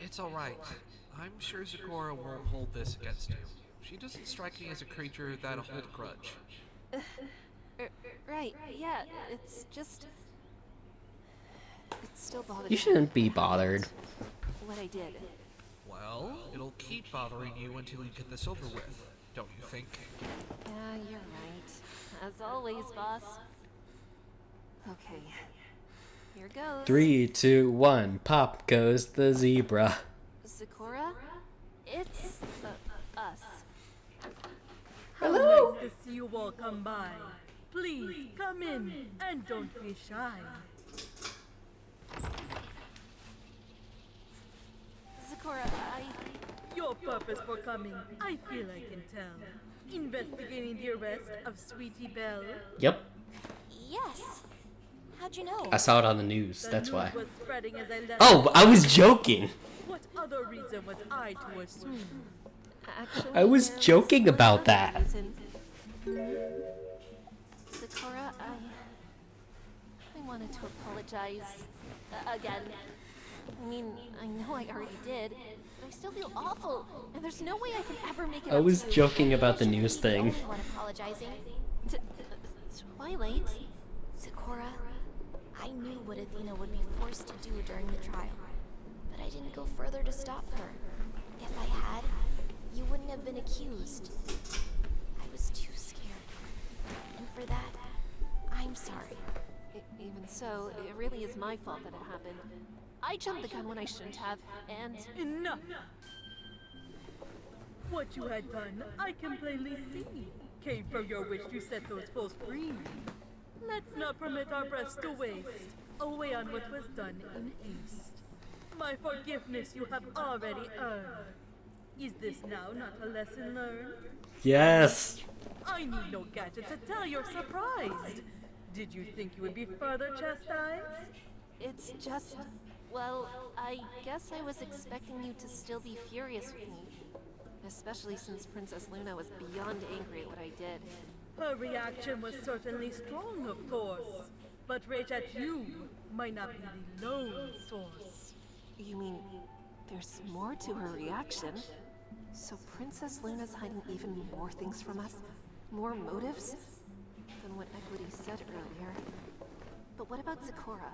It's alright. I'm sure Zikora won't hold this against you. She doesn't strike me as a creature that'll hold a grudge. Right, yeah, it's just... It still bothers me. You shouldn't be bothered. What I did. Well, it'll keep bothering you until you get this over with, don't you think? Yeah, you're right. As always, boss. Okay. Here goes. 3, 2, 1. Pop goes the zebra. Zikora? It's... us. Hello! Nice to see you all come by. Please, come in, and don't be shy. Zikora, Your purpose for coming, I feel I can tell. Investigating the arrest of Sweetie Belle. Yep. Yes. How'd you know? I saw it on the news, The that's news why. was spreading as I left. Oh, I was joking! What other reason was I to assume? actually, I was there joking one about other that. reason. Zikora, I wanted to apologize. Again. I mean, I know I already did, but I still feel awful, and there's no way I can ever make it I up was to you. joking about the news The thing. only one apologizing. Twilight? Zikora, I knew what Athena would be forced to do during the trial, but I didn't go further to stop her. If I had, you wouldn't have been accused. I was too scared. And for that, I'm sorry. Even so, it really is my fault that it happened. I jumped the gun when I shouldn't have, and... Enough! What you had done, I can plainly see, came from your wish to set those fools free. Let's not permit our breaths to waste away on what was done in haste. My forgiveness you have already earned. Is this now not a lesson learned? Yes! I need no gadget to tell you're surprised. Did you think you would be further chastised? It's just... Well, I guess I was expecting you to still be furious with me. Especially since Princess Luna was beyond angry at what I did. Her reaction was certainly strong, of course. But rage at you might not be the lone source. You mean, there's more to her reaction? So Princess Luna's hiding even more things from us? More motives? Than what Equity said earlier. But what about Zikora?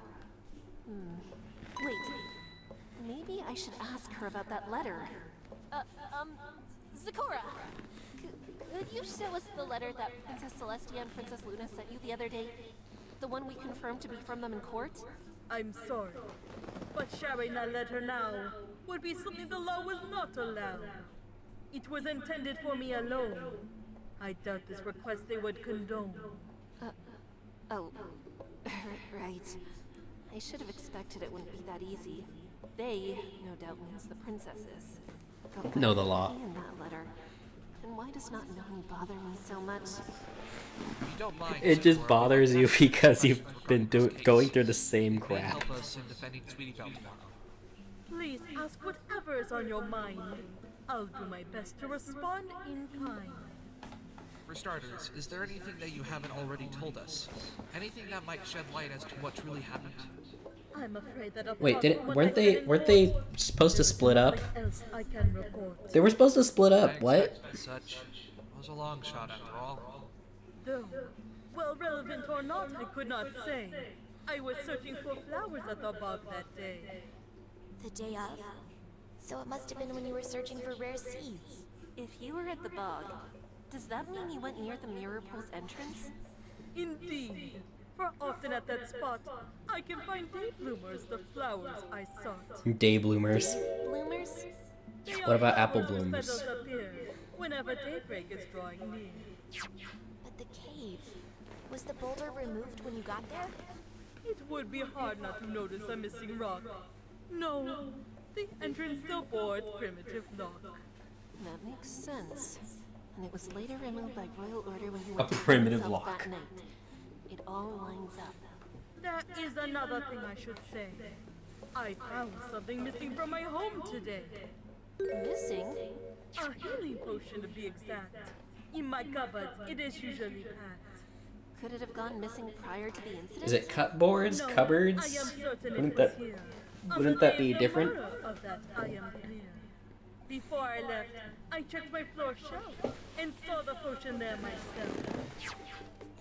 Wait. Maybe I should ask her about that letter. Zikora! Could you show us the letter that Princess Celestia and Princess Luna sent you the other day? The one we confirmed to be from them in court? I'm sorry, but sharing that letter now would be something the law will not allow. It was intended for me alone. I doubt this request they would condone. Oh, right. I should have expected it wouldn't be that easy. They, no doubt, means the princesses. But Know the what law. could be in that letter? And why does not knowing bother me so much? You don't mind, It just Zikora, bothers but you ask because questions you've been regarding this going case. through the same May crap. help us in defending Sweetie Belle tomorrow. Please ask whatever is on your mind. I'll do my best to respond in kind. For starters, is there anything that you haven't already told us? Anything that might shed light as to what truly happened? I'm afraid that Wait, apart from what I weren't said in they court, supposed to there is split up? nothing else I can report. They were supposed to split I up, what? expected such. It was a long shot after all. Though, well, relevant or not, I could not say. I was searching for flowers at the bog that day. The day of? So it must have been when you were searching for rare seeds. If you were at the bog, does that mean you went near the mirror pool's entrance? Indeed. For often at that spot, I can find day bloomers, the flowers I sought. Day bloomers. Bloomers? They What are about flowers apple whose blooms? petals appear whenever daybreak is drawing near. But the cave, was the boulder removed when you got there? It would be hard not to notice a missing rock. No, the entrance still bore its primitive lock. That makes sense. And it was later removed by royal order when he A went to hang primitive himself lock. that night. It all lines up. That is another thing I should say. I found something missing from my home today. Missing? A healing potion to be exact. In my cupboards, it is usually packed. Could it have gone missing prior to the incident? Is it cupboards? No, Cupboards? I am certain Wouldn't it was that here. wouldn't that be different? Of that, I am clear. Before I left, I checked my floor shelf and saw the potion there myself.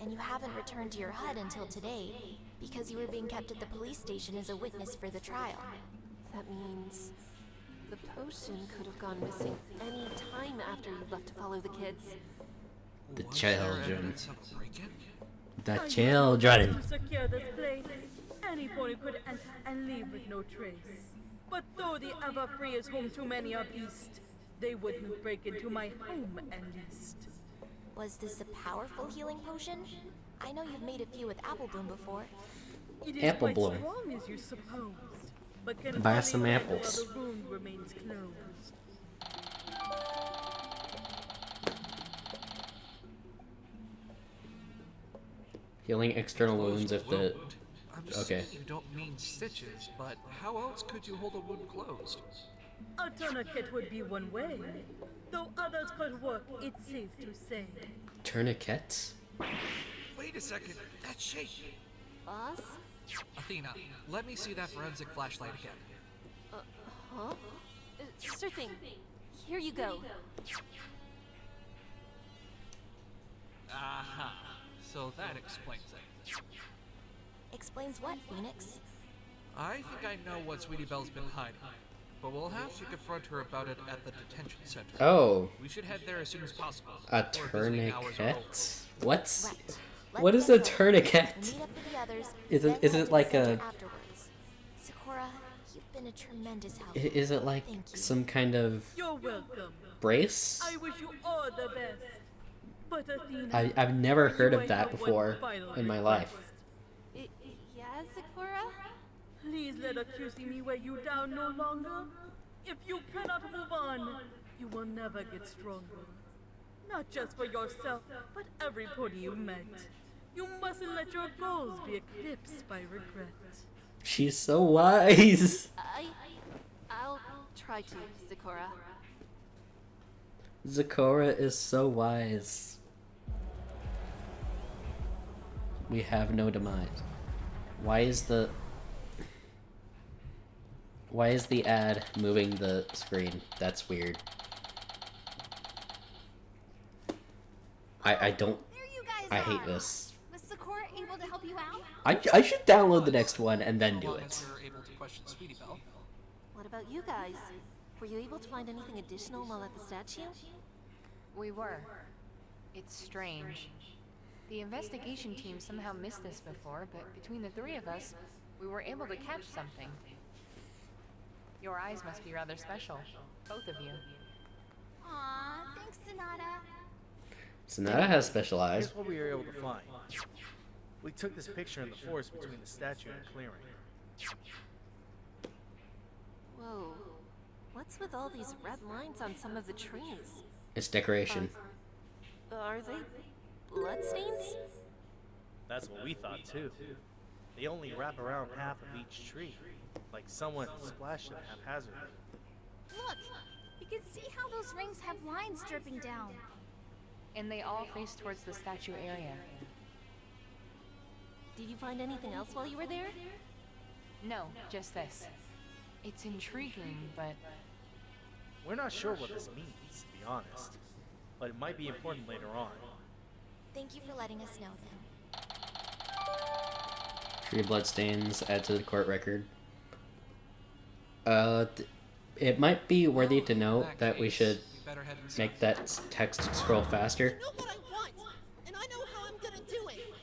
And you haven't returned to your hut until today, because you were being kept at the police station as a witness for the trial. That means the potion could have gone missing any time after you left to follow the kids. The Was there children. evidence of a break-in? The I children. To secure this place, any pony could enter and leave with no trace. But though the Everfree is home to many a beast, they wouldn't break into my home at least. Was this a powerful healing potion? I know you've made a few with Apple Bloom before. It is Apple quite Bloom. strong as you suppose, but can Buy only some handle apples. while the wound remains closed. Healing external wounds if the Wound. I'm okay. assuming you don't mean stitches, but how else could you hold a wound closed? A tourniquet would be one way, though others could work, it's safe to say. Tourniquets? Wait a second, that shape! Boss? Athena, let me see that forensic flashlight again. Huh? Sure thing. Here you go. Aha. So that explains it. Explains what, Phoenix? I think I know what Sweetie Belle's been hiding, but we'll have to confront her about it at the detention center. Oh, We should head there as soon as possible. a before visiting hours are over. tourniquet? What's Right. what Let's is a get going. tourniquet? We'll meet up with the others. Is then it is head it to like the center a afterwards. Sakura, you've been a tremendous help. is it like Thank you. some kind of You're welcome. brace? I wish you all the best. But Athena, I've never heard you of I that have one before final in my request. life. Yeah, Sakura? Please let accusing me weigh you down no longer. If you cannot move on, you will never get stronger. Not just for yourself, but every pony you met. You mustn't let your goals be eclipsed by regret. She's so wise. I'll try to, Sakura. Zakora is so wise. We have no demise. Why is the ad moving the screen? That's weird. I don't. There you guys I hate are. this. Was Sakura able to help you out? I should download the next one and then do Well, it. as we're able to question Sweetie Belle. What about you guys? Were you able to find anything additional while at the statue? We were. It's strange. The investigation team somehow missed this before, but between the three of us, we were able to catch something. Your eyes must be rather special, both of you. Aw, thanks, Sonata. Sonata has special eyes. Here's what we were able to find. We took this picture in the forest between the statue and the clearing. Whoa. What's with all these red lines on some of the trees? It's decoration. Are they bloodstains? That's what we thought too. They only wrap around half of each tree, like someone splashed them haphazardly. Look, you can see how those rings have lines dripping down. And they all face towards the statue area. Did you find anything else while you were there? No, just this. It's intriguing, but We're not sure what this means, to be honest, but it might be important later on. Thank you for letting us know then. 3 bloodstains, add to the court record. It might be worthy to note that we should make that text scroll faster. I know what I want, and I know how I'm gonna do it.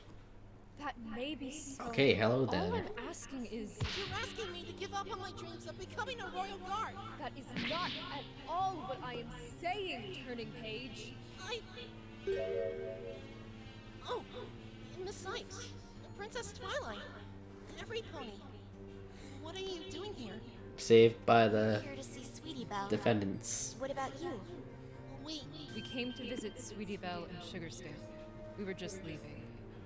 That may be so. Okay, hello then. All I'm asking is... You're asking me to give up on my dreams of becoming a royal guard. That is not at all what I am saying, Turning Page. Oh, Miss Sykes, Princess Twilight, every pony. What are you doing here? Saved by the Here to see Sweetie Belle. defendants. What about you? Wait, We came to visit Sweetie Belle and Sugarstamp. We were just leaving.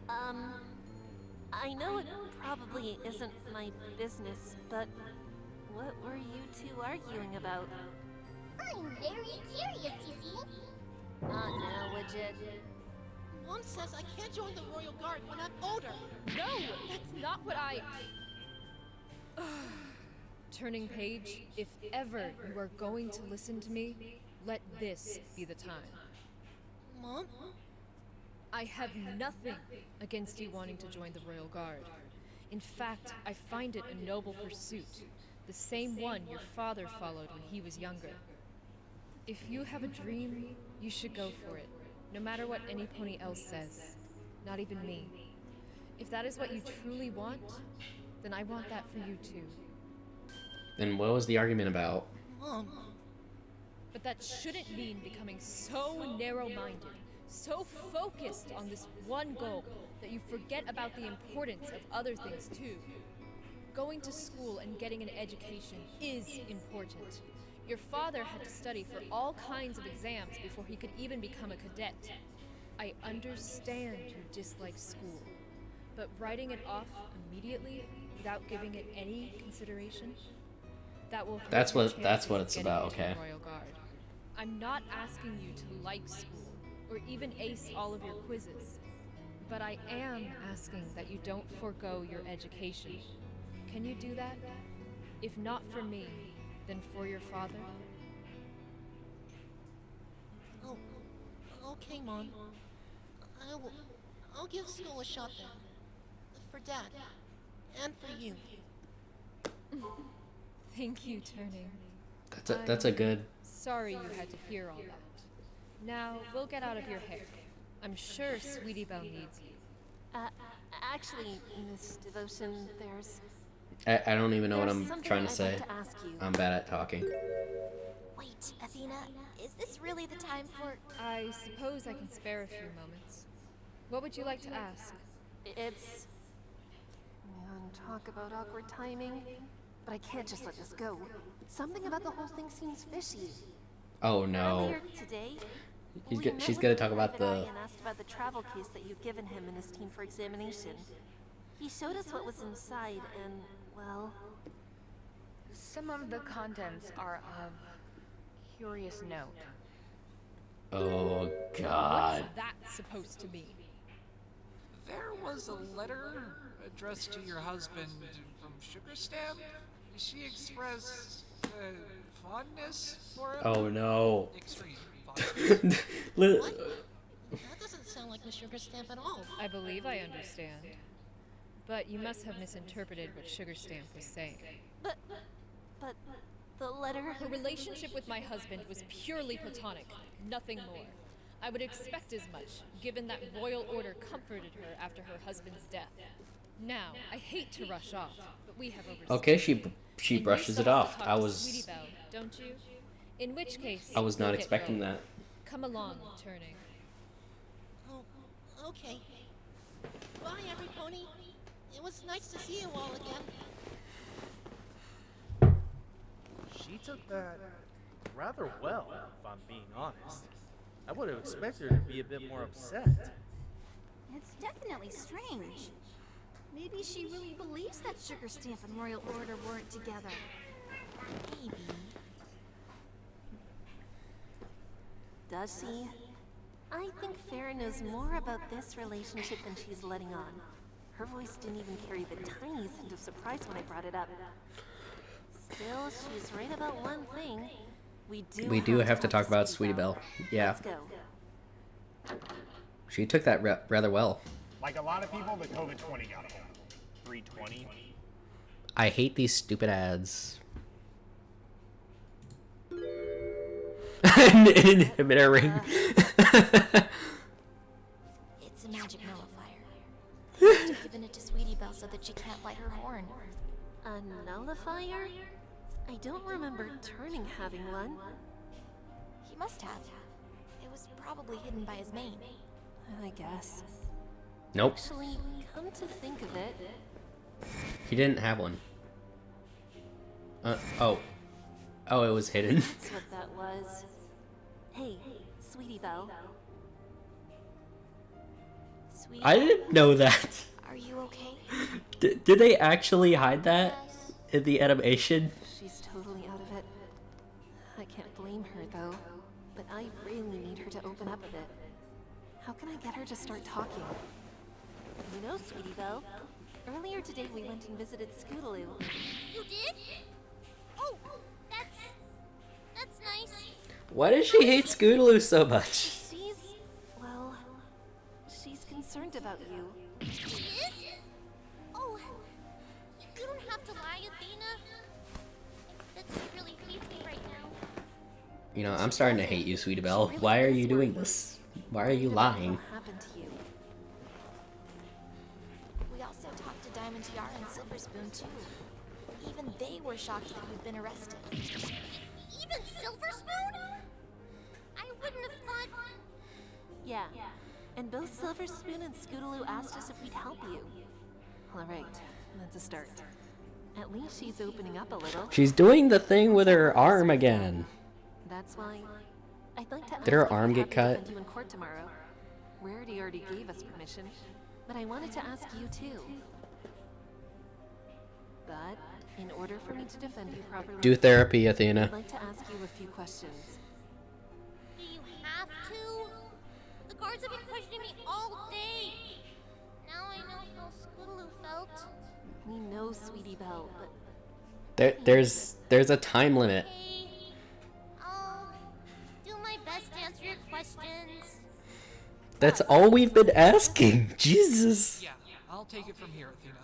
I know it probably isn't my business, but what were you two arguing about? I'm very curious, you see. Not now, Widget. Mom says I can't join the Royal Guard when I'm older. No, that's not what I... Turning Page, if ever you are going to listen to me, let this be the time. Mom? I have nothing against you wanting to join the Royal Guard. In fact, I find it a noble pursuit, the same one your father followed when he was younger. If you have a dream, you should go for it, no matter what any pony else says, not even me. If that is what you truly want, then I want that for you too. Then what was the argument about? Mom. But that shouldn't mean becoming so narrow-minded, so focused on this one goal that you forget about the importance of other things too. Going to school and getting an education is important. Your father had to study for all kinds of exams before he could even become a cadet. I understand you dislike school, but writing it off immediately without giving it any consideration, that will hurt That's your what chances it's of about, getting into okay. the Royal Guard. I'm not asking you to like school or even ace all of your quizzes, but I am asking that you don't forego your education. Can you do that? If not for me, then for your father? Oh, okay, Mom. I'll give school a shot then. For Dad. And for you. Thank you, Turning. That's a good... Sorry you had to hear all that. Now, we'll get out of your hair. I'm sure Sweetie Belle needs you. Actually, Miss Devotion, there's... I don't even know what I'm something trying to I'd say. like to ask you. I'm bad at talking. Wait, Athena, is this really the time for... I suppose I can spare a few moments. What would you like to ask? It's... Man, talk about awkward timing. But I can't just let this go. Something about the whole thing seems fishy. Oh no. Earlier today, She's gonna talk about the... and asked about the travel case that you'd given him and his team for examination. He showed us what was inside, and, well... Some of the contents are of curious note. Oh god. What's that supposed to mean? There was a letter addressed to your husband from Sugarstamp. She expressed fondness for him. Oh no. Extreme fondness. What? That doesn't sound like Miss Sugarstamp at all. I believe I understand. But you must have misinterpreted what Sugarstamp was saying. But the letter... Her relationship with my husband was purely platonic, nothing more. I would expect as much, given that royal order comforted her after her husband's death. Now, I hate to rush off, but we have overstayed. Okay, she And brushes you it still have off. to talk I to was Sweetie Belle, don't you? In which case, I was not we'll get expecting going. that. Come along, Turning. Oh, okay. Bye, every pony. It was nice to see you all again. She took that rather well, if I'm being honest. I would have expected her to be a bit more upset. It's definitely strange. Maybe she really believes that Sugarstamp and Royal Order weren't together. Maybe. Does she? I think Farah knows more about this relationship than she's letting on. Her voice didn't even carry the tiniest hint of surprise when I brought it up. Still, she's right about one thing. We do have to talk about Sweetie Belle. Yeah. Let's go. She took that rather well. Like a lot of people, the COVID-20 got a hold. 320. I hate these stupid ads. Inhibitor ring. It's a magic nullifier. I must have given it to Sweetie Belle so that she can't light her horn. A nullifier? I don't remember Turning having one. He must have. It was probably hidden by his mane. I guess. Nope. Actually, come to think of it, He didn't have one. Oh. Oh, it was hidden. that's what that was. Hey, Sweetie Belle. Sweetie, I didn't know that. are you okay? Did they actually hide that in the animation? She's totally out of it. I can't blame her, though. But I really need her to open up a bit. How can I get her to start talking? You know, Sweetie Belle, earlier today we went and visited Scootaloo. You did? Oh, that's nice. Why does she hate Scootaloo so much? Well, she's concerned about you. She is? Oh, you don't have to lie, Athena. That she really hates me right now. You know, I'm starting to hate you, Sweetie Belle. Why are you doing this? Why are you lying? What happened to you? We also talked to Diamond Tiara and Silver Spoon too. Even they were shocked that you'd been arrested. Even Silver Spoon? I wouldn't have thought. Yeah. And both Silver Spoon and Scootaloo asked us if we'd help you. Alright, that's a start. At least she's opening up a little. She's doing the thing with her arm again. That's why I'd like to ask Did her if arm we'd get have cut? to defend you in court tomorrow. Rarity already gave us permission, but I wanted to ask you too. But in order for me to defend you properly, Do therapy, Athena. I'd like to ask you a few questions. Do you have to? The guards have been questioning me all day. Now I know how Scootaloo felt. We know, Sweetie Belle, but There's a time limit. Okay. I'll do my best to answer your questions. That's all we've been asking. Jesus. Yeah, I'll take it from here, Athena.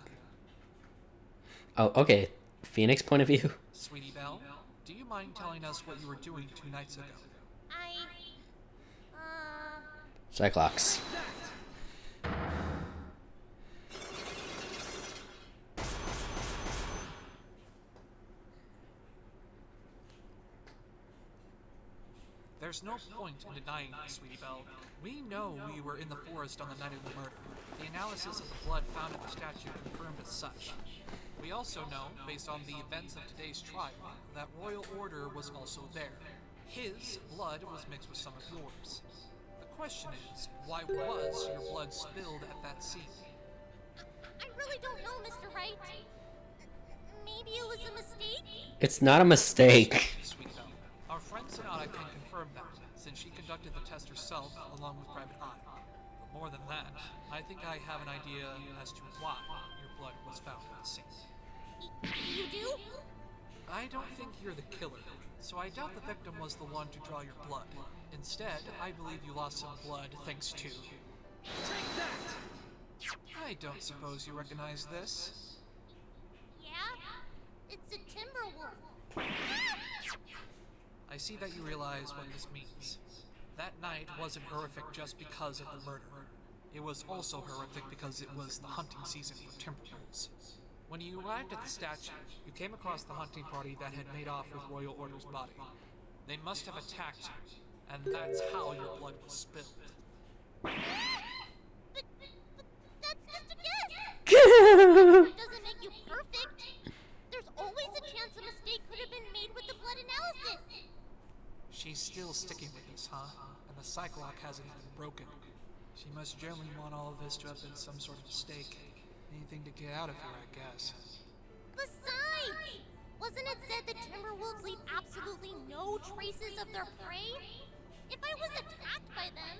Oh, okay. Phoenix point of view. Sweetie Belle, do you mind telling us what you were doing 2 nights ago? Cyclops. There's no point in denying this, Sweetie Belle. We know we were in the forest on the night of the murder. The analysis of the blood found at the statue confirmed as such. We also know, based on the events of today's trial, that Royal Order was also there. His blood was mixed with some of yours. The question is, why was your blood spilled at that scene? I really don't know, Mr. Wright. Maybe it was a mistake? It's not a mistake. Sweetie Belle, our friend Sonata can confirm that, since she conducted the test herself along with Private Eye. But more than that, I think I have an idea as to why your blood was found at the scene. You do? I don't think you're the killer, so I doubt the victim was the one to draw your blood. Instead, I believe you lost some blood thanks to... Take that! I don't suppose you recognize this? Yeah? It's a timber wolf. I see that you realize what this means. That night wasn't horrific just because of the murder. It was also horrific because it was the hunting season for timber wolves. When you arrived at the statue, you came across the hunting party that had made off with Royal Order's body. They must have attacked you, and that's how your blood was spilled. But that's just a guess! It doesn't make you perfect. There's always a chance a mistake could have been made with the blood analysis. She's still sticking with this, huh? And the Cyclock hasn't even broken. She must generally want all of this to have been some sort of mistake. Anything to get out of here, I guess. Besides, wasn't it said that timberwolves leave absolutely no traces of their prey? If I was attacked by them,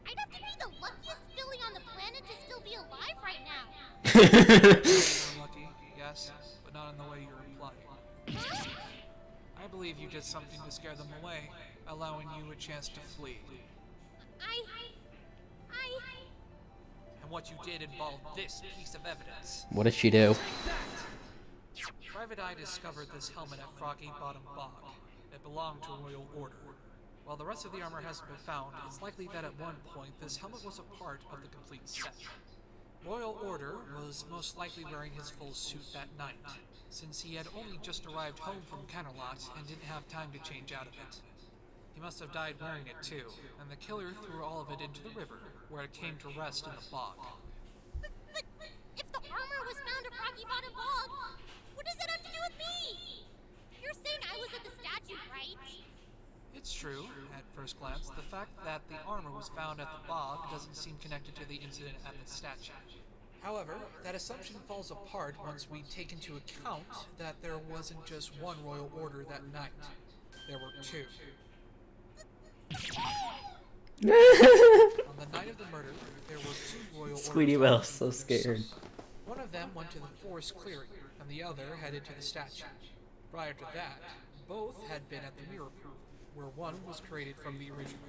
I'd have to be the luckiest filly on the planet to still be alive right now. You're lucky, yes, but not in the way you're implying. I believe you did something to scare them away, allowing you a chance to flee. And what you did involved this piece of evidence. What did she do? Private Eye discovered this helmet at Froggy Bottom Bog. It belonged to Royal Order. While the rest of the armor hasn't been found, it's likely that at one point this helmet was a part of the complete set. Royal Order was most likely wearing his full suit that night, since he had only just arrived home from Canterlot and didn't have time to change out of it. He must have died wearing it too, and the killer threw all of it into the river, where it came to rest in the bog. But if the armor was found at Froggy Bottom Bog, what does it have to do with me? You're saying I was at the statue, right? It's true, at first glance. The fact that the armor was found at the bog doesn't seem connected to the incident at the statue. However, that assumption falls apart once we take into account that there wasn't just one Royal Order that night. There were two. On the night of the murder, there were two Royal Sweetie Order Belle's so scared. One of them went to the forest clearing, and the other headed to the statue. Prior to that, both had been at the mirror pool, where one was created from the original.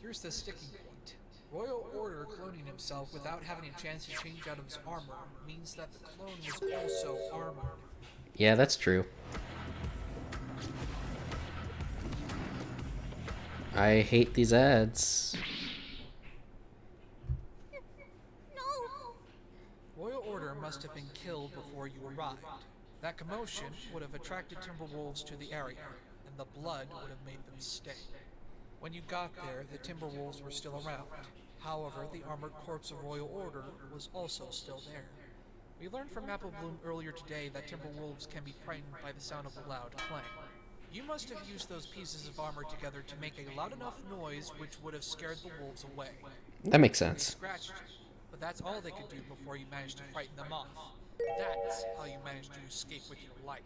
Here's the sticking point. Royal Order cloning himself without having a chance to change out of his armor means that the clone was also armored. Yeah, that's true. I hate these ads. No! Royal Order must have been killed before you arrived. That commotion would have attracted Timberwolves to the area, and the blood would have made them stay. When you got there, the Timberwolves were still around. However, the armored corpse of Royal Order was also still there. We learned from Apple Bloom earlier today that Timberwolves can be frightened by the sound of a loud clang. You must have used those pieces of armor together to make a loud enough noise which would have scared the wolves away. That makes They sense. scratched you, but that's all they could do before you managed to frighten them off. That's how you managed to escape with your life.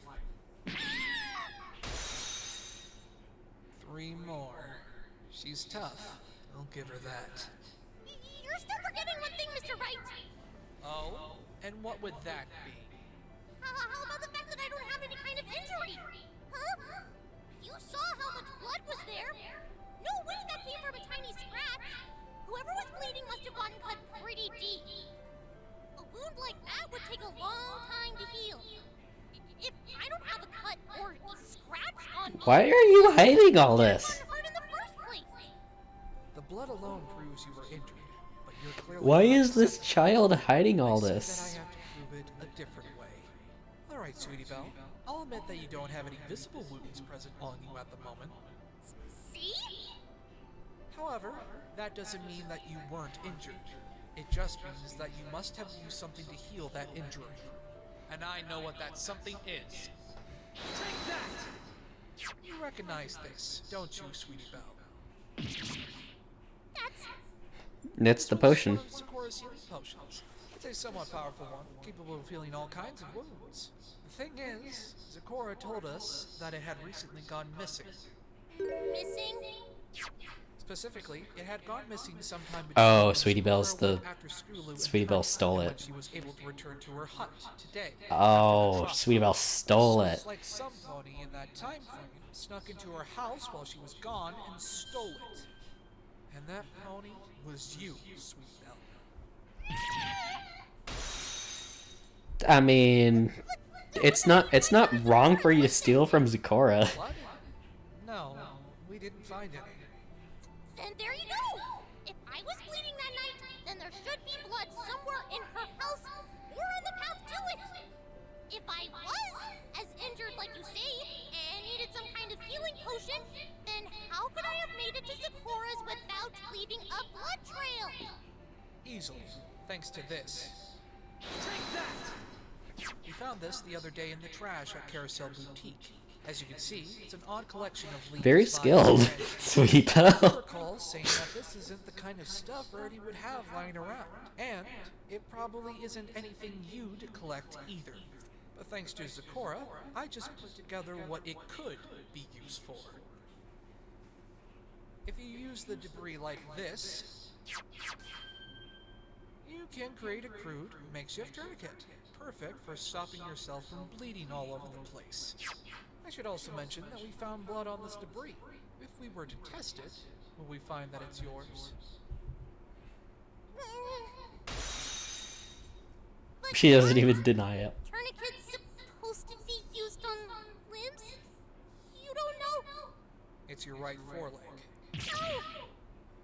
3 more. She's tough. I'll give her that. You're still forgetting one thing, Mr. Wright! Oh? And what would that be? How about the fact that I don't have any kind of injury? Huh? You saw how much blood was there. No way that came from a tiny scratch. Whoever was bleeding must have gotten cut pretty deep. A wound like that would take a long time to heal. If I don't have a cut or a scratch on me, Why are you hiding all this? hurt in the first place. The blood alone proves you were injured, but you're clearly Why not is this sick. child hiding all I see this? that I have to prove it a different way. Alright, Sweetie Belle. I'll admit that you don't have any visible wounds present on you at the moment. See? However, that doesn't mean that you weren't injured. It just means that you must have used something to heal that injury. And I know what that something is. Take that! You recognize this, don't you, Sweetie Belle? It's the potion. One of Sakura's healing potions. It's a somewhat powerful one, capable of healing all kinds of wounds. The thing is, Sakura told us that it had recently gone missing. Missing? Specifically, it had gone missing sometime between Oh, when Sweetie Belle's Sakura the went after Skulu and Sweetie Belle Turnabout stole and it. when she was able to return to her hut today. Oh, Sweetie Belle stole So it. it's like some pony in that time frame snuck into her house while she was gone and stole it. And that pony was you, Sweetie Belle. I mean, it's not wrong for you to steal from Zecora. Blood? No, we didn't find any. Then there you go! If I was bleeding that night, then there should be blood somewhere in her house or in the path to it. If I was as injured like you say and needed some kind of healing potion, then how could I have made it to Sakura's without leaving a blood trail? Easily, thanks to this. Take that! We found this the other day in the trash at Carousel Boutique. As you can see, it's an odd collection of leaves. Very skilled, Sweetie Belle. I recall saying that this isn't the kind of stuff Ernie would have lying around, and it probably isn't anything you'd collect either. But thanks to Sakura, I just put together what it could be used for. If you use the debris like this, you can create a crude makeshift tourniquet, perfect for stopping yourself from bleeding all over the place. I should also mention that we found blood on this debris. If we were to test it, will we find that it's yours? She doesn't even deny it. Tourniquets supposed to be used on limbs? You don't know? It's your right foreleg. Ow!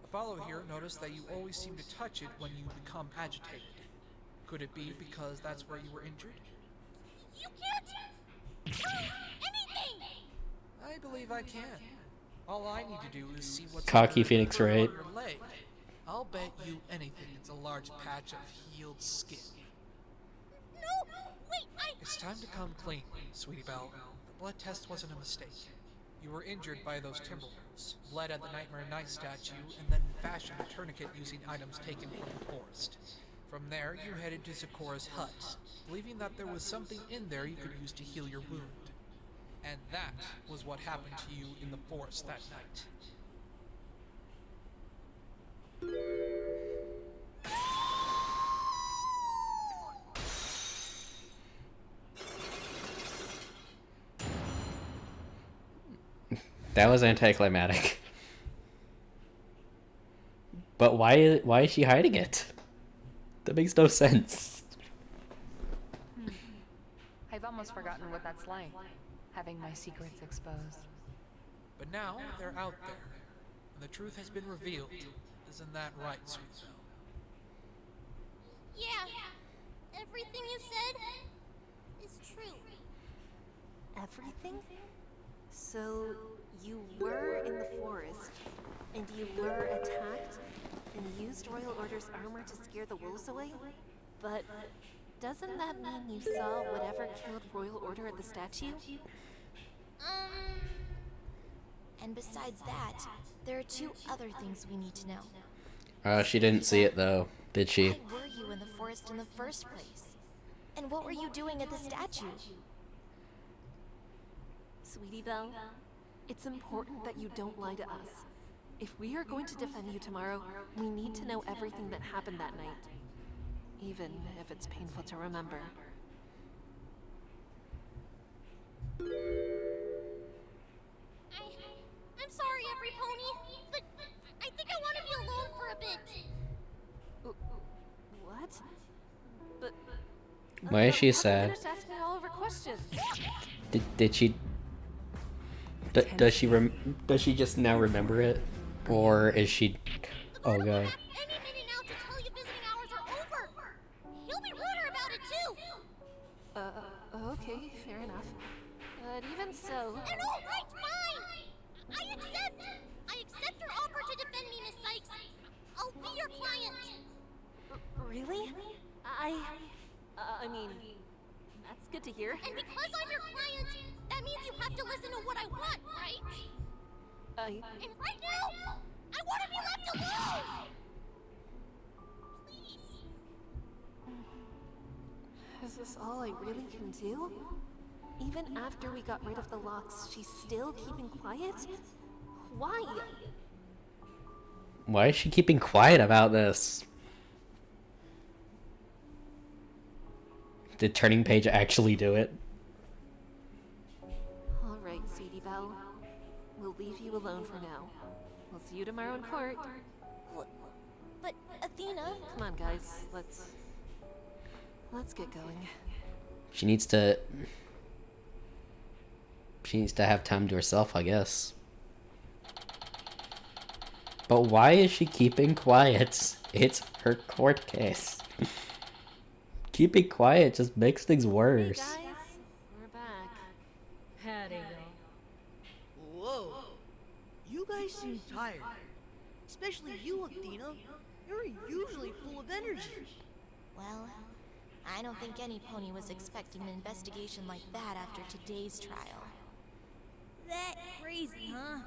Apollo here noticed that you always seem to touch it when you become agitated. Could it be because that's where you were injured? You can't prove anything! I believe I can. All I need to do is see what's Cocky under the Phoenix, fur right? on your leg. I'll bet you anything it's a large patch of healed skin. No! Wait, It's time to come clean, Sweetie Belle. The blood test wasn't a mistake. You were injured by those timberwolves, bled at the Nightmare Night statue, and then fashioned a tourniquet using items taken from the forest. From there, you headed to Zikora's hut, believing that there was something in there you could use to heal your wound. And that was what happened to you in the forest that night. That was anticlimactic. But why is she hiding it? That makes no sense. I've almost forgotten what that's like, having my secrets exposed. But now, they're out there, and the truth has been revealed. Isn't that right, Sweet Belle? Yeah, everything you said is true. Everything? So, you were in the forest, and you were attacked, and used Royal Order's armor to scare the wolves away? But doesn't that mean you saw whatever killed Royal Order at the statue? And besides that, there are two other things we need to know. She didn't see it though, did she? Why were you in the forest in the first place? And what were you doing at the statue? Sweetie Belle, it's important that you don't lie to us. If we are going to defend you tomorrow, we need to know everything that happened that night. Even if it's painful to remember. I'm sorry, every pony, but I think I want to be alone for a bit. What? But Why is she sad? finished asking all of her questions. Did she? Does she just now remember it, or is she? Oh god. Any minute now to tell you visiting hours are over. He'll be ruder about it too. Okay, fair enough. But even so... And all right, fine. I accept your offer to defend me, Miss Sykes. I'll be your client. Really? I mean, that's good to hear. And because I'm your client, that means you have to listen to what I want, right? And right now, I want to be left alone! Please. Is this all I really can do? Even after we got rid of the locks, she's still keeping quiet? Why? Why is she keeping quiet about this? Did Turning Page actually do it? Alright, Sweetie Belle. We'll leave you alone for now. We'll see you tomorrow in court. But, Athena... Come on, guys. Let's get going. She needs to have time to herself, I guess. But why is she keeping quiet? It's her court case. Keeping quiet just makes things worse. Hey guys, we're back. Howdy, y'all. Whoa. You guys seem tired. Especially you, Athena. You're usually full of energy. Well, I don't think any pony was expecting an investigation like that after today's trial. That crazy, huh?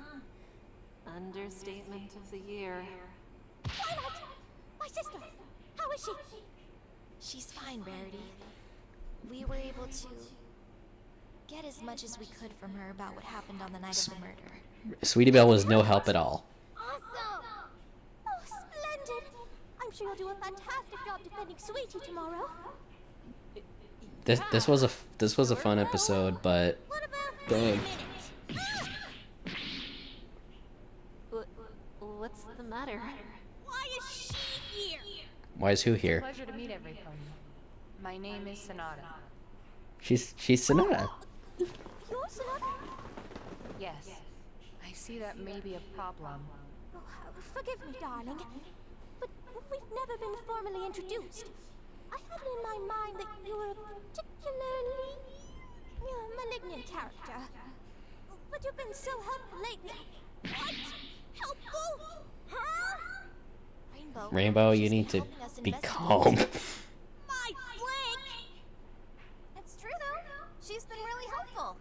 Understatement of the year. Twilight! My sister! How is she? She's fine, Rarity. We were able to get as much as we could from her about what happened on the night of the murder. Sweetie Belle was no help at all. Awesome! Oh, splendid! I'm sure you'll do a fantastic job defending Sweetie tomorrow. This was a fun episode, but dang. What's the matter? Why is she here? Why is who here? Pleasure to meet every pony. My name is Sonata. She's Sonata. You're Sonata? Yes. I see that may be a problem. Oh, forgive me, darling, but we've never been formally introduced. I had it in my mind that you were a particularly malignant character. But you've been so helpful lately. What? Helpful? Her? Rainbow, you need to be calm. My Blake! It's true though. She's been really helpful.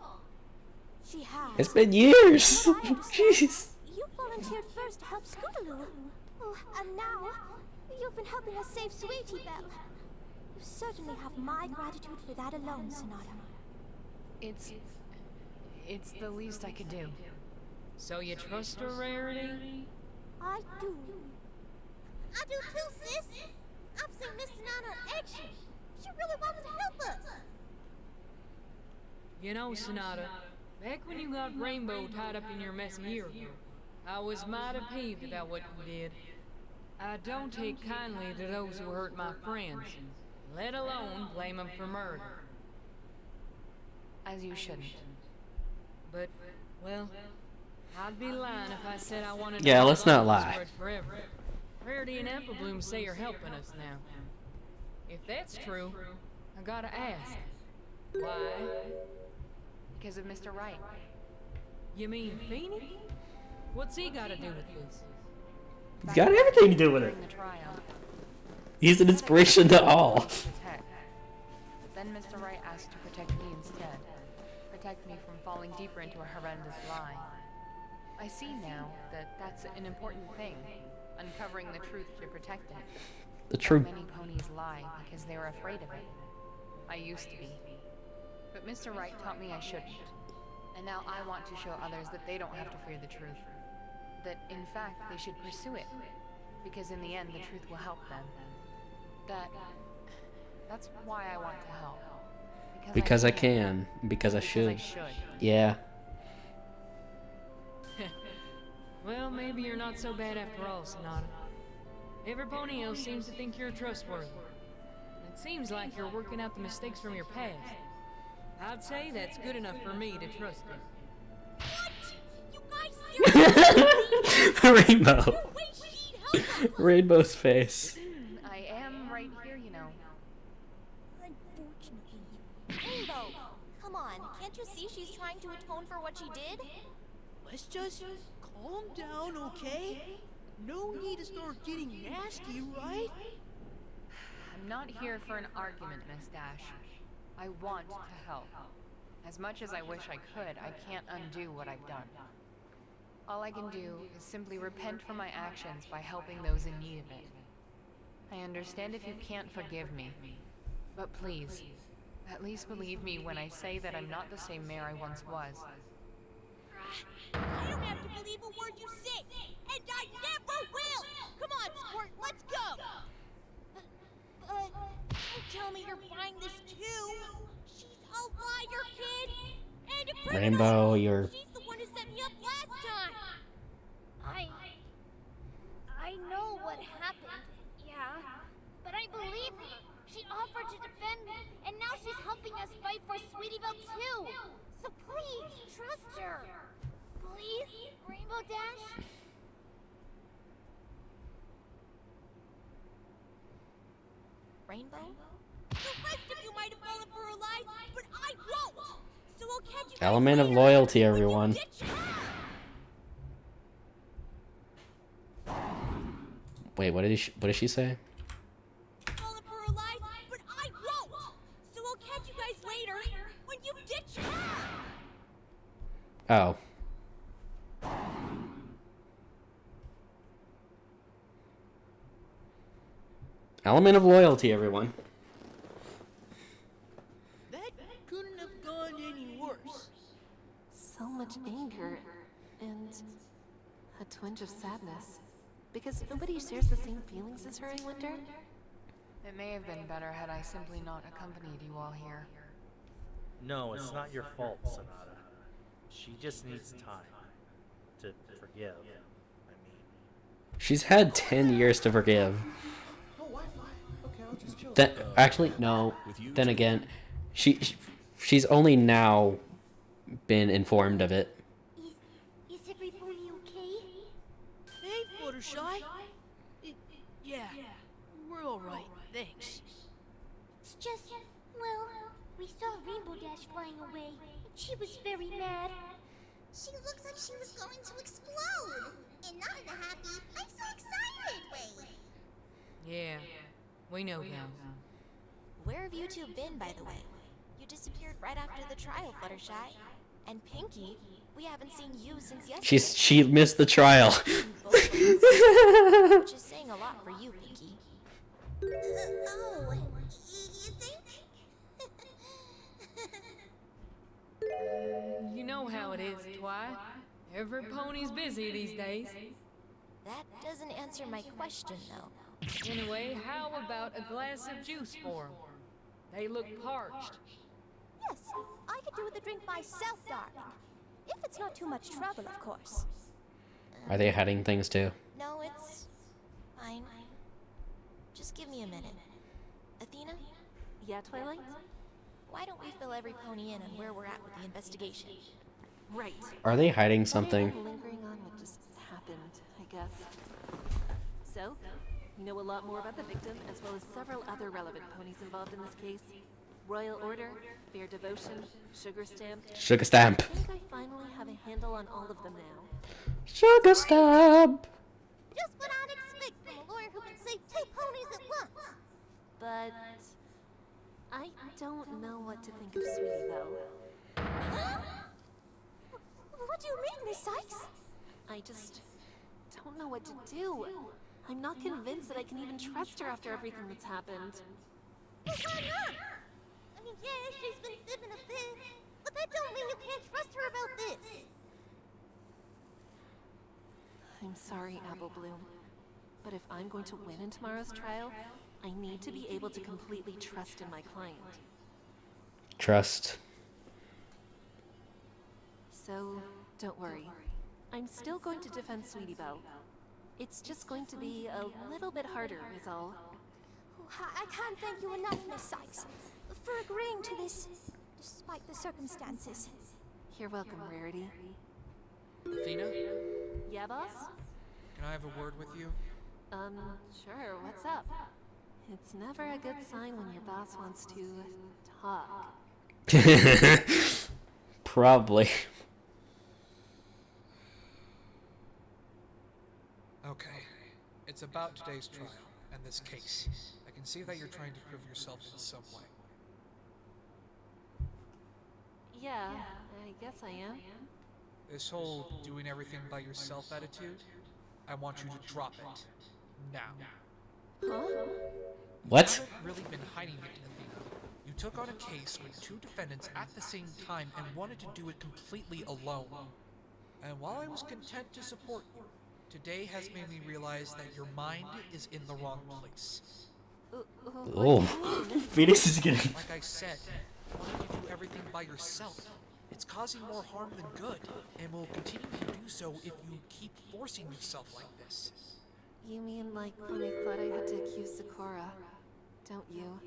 She has. It's been years. Jeez. You volunteered first to help Scootaloo. Oh, and now you've been helping us save Sweetie Belle. You certainly have my gratitude for that alone, Sonata. It's the least I could do. So you trust her, Rarity? I do. I do too, sis. I've seen Miss Sonata in action. She really wants to help us. You know, Sonata, back when you got Rainbow tied up in your mess a year ago, I was mighty peeved about what you did. I don't take kindly to those who hurt my friends, let alone blame them for murder. As you shouldn't. But, well, I'd be lying if I said I wanted Yeah, to let's not lie. spread forever. Rarity and Apple Bloom say you're helping us now. If that's true, I gotta ask, why? Because of Mr. Wright. You mean Feeny? What's he gotta do with this? He's got everything to do with it. During the trial, He's an inspiration to all. protect. But then Mr. Wright asked to protect me instead. Protect me from falling deeper into a horrendous lie. I see now that that's an important thing. Uncovering the truth to protect it. The truth. Many ponies lie because they were afraid of it. I used to be. But Mr. Wright taught me I shouldn't. And now I want to show others that they don't have to fear the truth. That, in fact, they should pursue it. Because in the end, the truth will help them. That's why I want to help. Because I can. Because I should. Yeah. Well, maybe you're not so bad after all, Sonata. Every pony else seems to think you're trustworthy. It seems like you're working out the mistakes from your past. I'd say that's good enough for me to trust you. What? You guys Rainbow. Rainbow's face. I am right here, you know. Unfortunately. Rainbow, come on. Can't you see she's trying to atone for what she did? Let's just calm down, okay? No need to start getting nasty, right? I'm not here for an argument, Miss Dash. I want to help. As much as I wish I could, I can't undo what I've done. All I can do is simply repent for my actions by helping those in need of it. I understand if you can't forgive me, but please, at least believe me when I say that I'm not the same mayor I once was. I don't have to believe a word you say, and I never will! Come on, Squirt, let's go! Don't tell me you're buying this too! She's a liar, kid! And a criminal! Rainbow, you're... She's the one who set me up last time! I know what happened, yeah, but I believe her. She offered to defend me, and now she's helping us fight for Sweetie Belle too! So please, trust her! Please, Rainbow Dash? Rainbow? The rest of you might have fallen for her lies, but I won't! So I'll catch you guys Element of later loyalty, when you everyone. ditch her. Wait, what did she say? Fallen for her lies, but I won't! So I'll catch you guys later when you ditch her! Oh. Element of loyalty, everyone. That couldn't have gone any worse. So much anger and a twinge of sadness. Because nobody shares the same feelings as her, I wonder? It may have been better had I simply not accompanied you all here. No, it's not your fault, Sonata. She just needs time to forgive. I mean, She's had 10 years to forgive. Oh, Wi-Fi. Okay, I'll just chill Actually, no. Then again, she's only now been informed of it. Is every pony okay? Hey, Fluttershy. Yeah, we're alright, thanks. It's just, well, we saw Rainbow Dash flying away. She was very mad. She looks like she was going to explode! And not in a happy, I'm so excited way! Yeah, we know, gals. Where have you two been, by the way? You disappeared right after the trial, Fluttershy. And Pinky, we haven't seen you since yesterday. She missed the trial. Which is saying a lot for you, Pinky. Oh, you think? You know how it is, Twi. Every pony's busy these days. That doesn't answer my question, though. Anyway, how about a glass of juice for 'em? They look parched. Yes, I could do with a drink myself, darling. If it's not too much trouble, of course. Are they hiding things too? No, it's fine. Just give me a minute. Athena? Yeah, Twilight? Why don't we fill every pony in on where we're at with the investigation? Right. Are they hiding something? Lingering on what just happened, I guess. So, you know a lot more about the victim, as well as several other relevant ponies involved in this case. Royal Order, Fair Devotion, Sugar Stamp. Sugar Stamp. I think I finally have a handle on all of them now. Sugar Stamp! Just what I'd expect from a lawyer who can save 2 ponies at once! But I don't know what to think of Sweetie Belle. Huh? What do you mean, Miss Sykes? I just don't know what to do. I'm not convinced that I can even trust her after everything that's happened. Well, why not? I mean, yeah, she's been fibbing a bit, but that don't mean you can't trust her about this. I'm sorry, Apple Bloom, but if I'm going to win in tomorrow's trial, I need to be able to completely trust in my client. Trust. So, don't worry. I'm still going to defend Sweetie Belle. It's just going to be a little bit harder, is all. I can't thank you enough, Miss Sykes, for agreeing to this, despite the circumstances. You're welcome, Rarity. Athena, Yeah, boss? can I have a word with you? Sure, what's up? It's never a good sign when your boss wants to talk. Probably. Okay, it's about today's trial and this case. I can see that you're trying to prove yourself in some way. Yeah, I guess I am. This whole doing everything by yourself attitude, I want you to drop it. Now. Huh? What? You haven't really been hiding it, Athena. You took on a case with 2 defendants at the same time and wanted to do it completely alone. And while I was content to support you, today has made me realize that your mind is in the wrong place. Oh. Phoenix is getting... Like I said, wanting to do everything by yourself. It's causing more harm than good, and will continue to do so if you keep forcing yourself like this. You mean like when I thought I had to accuse Sakura, don't you?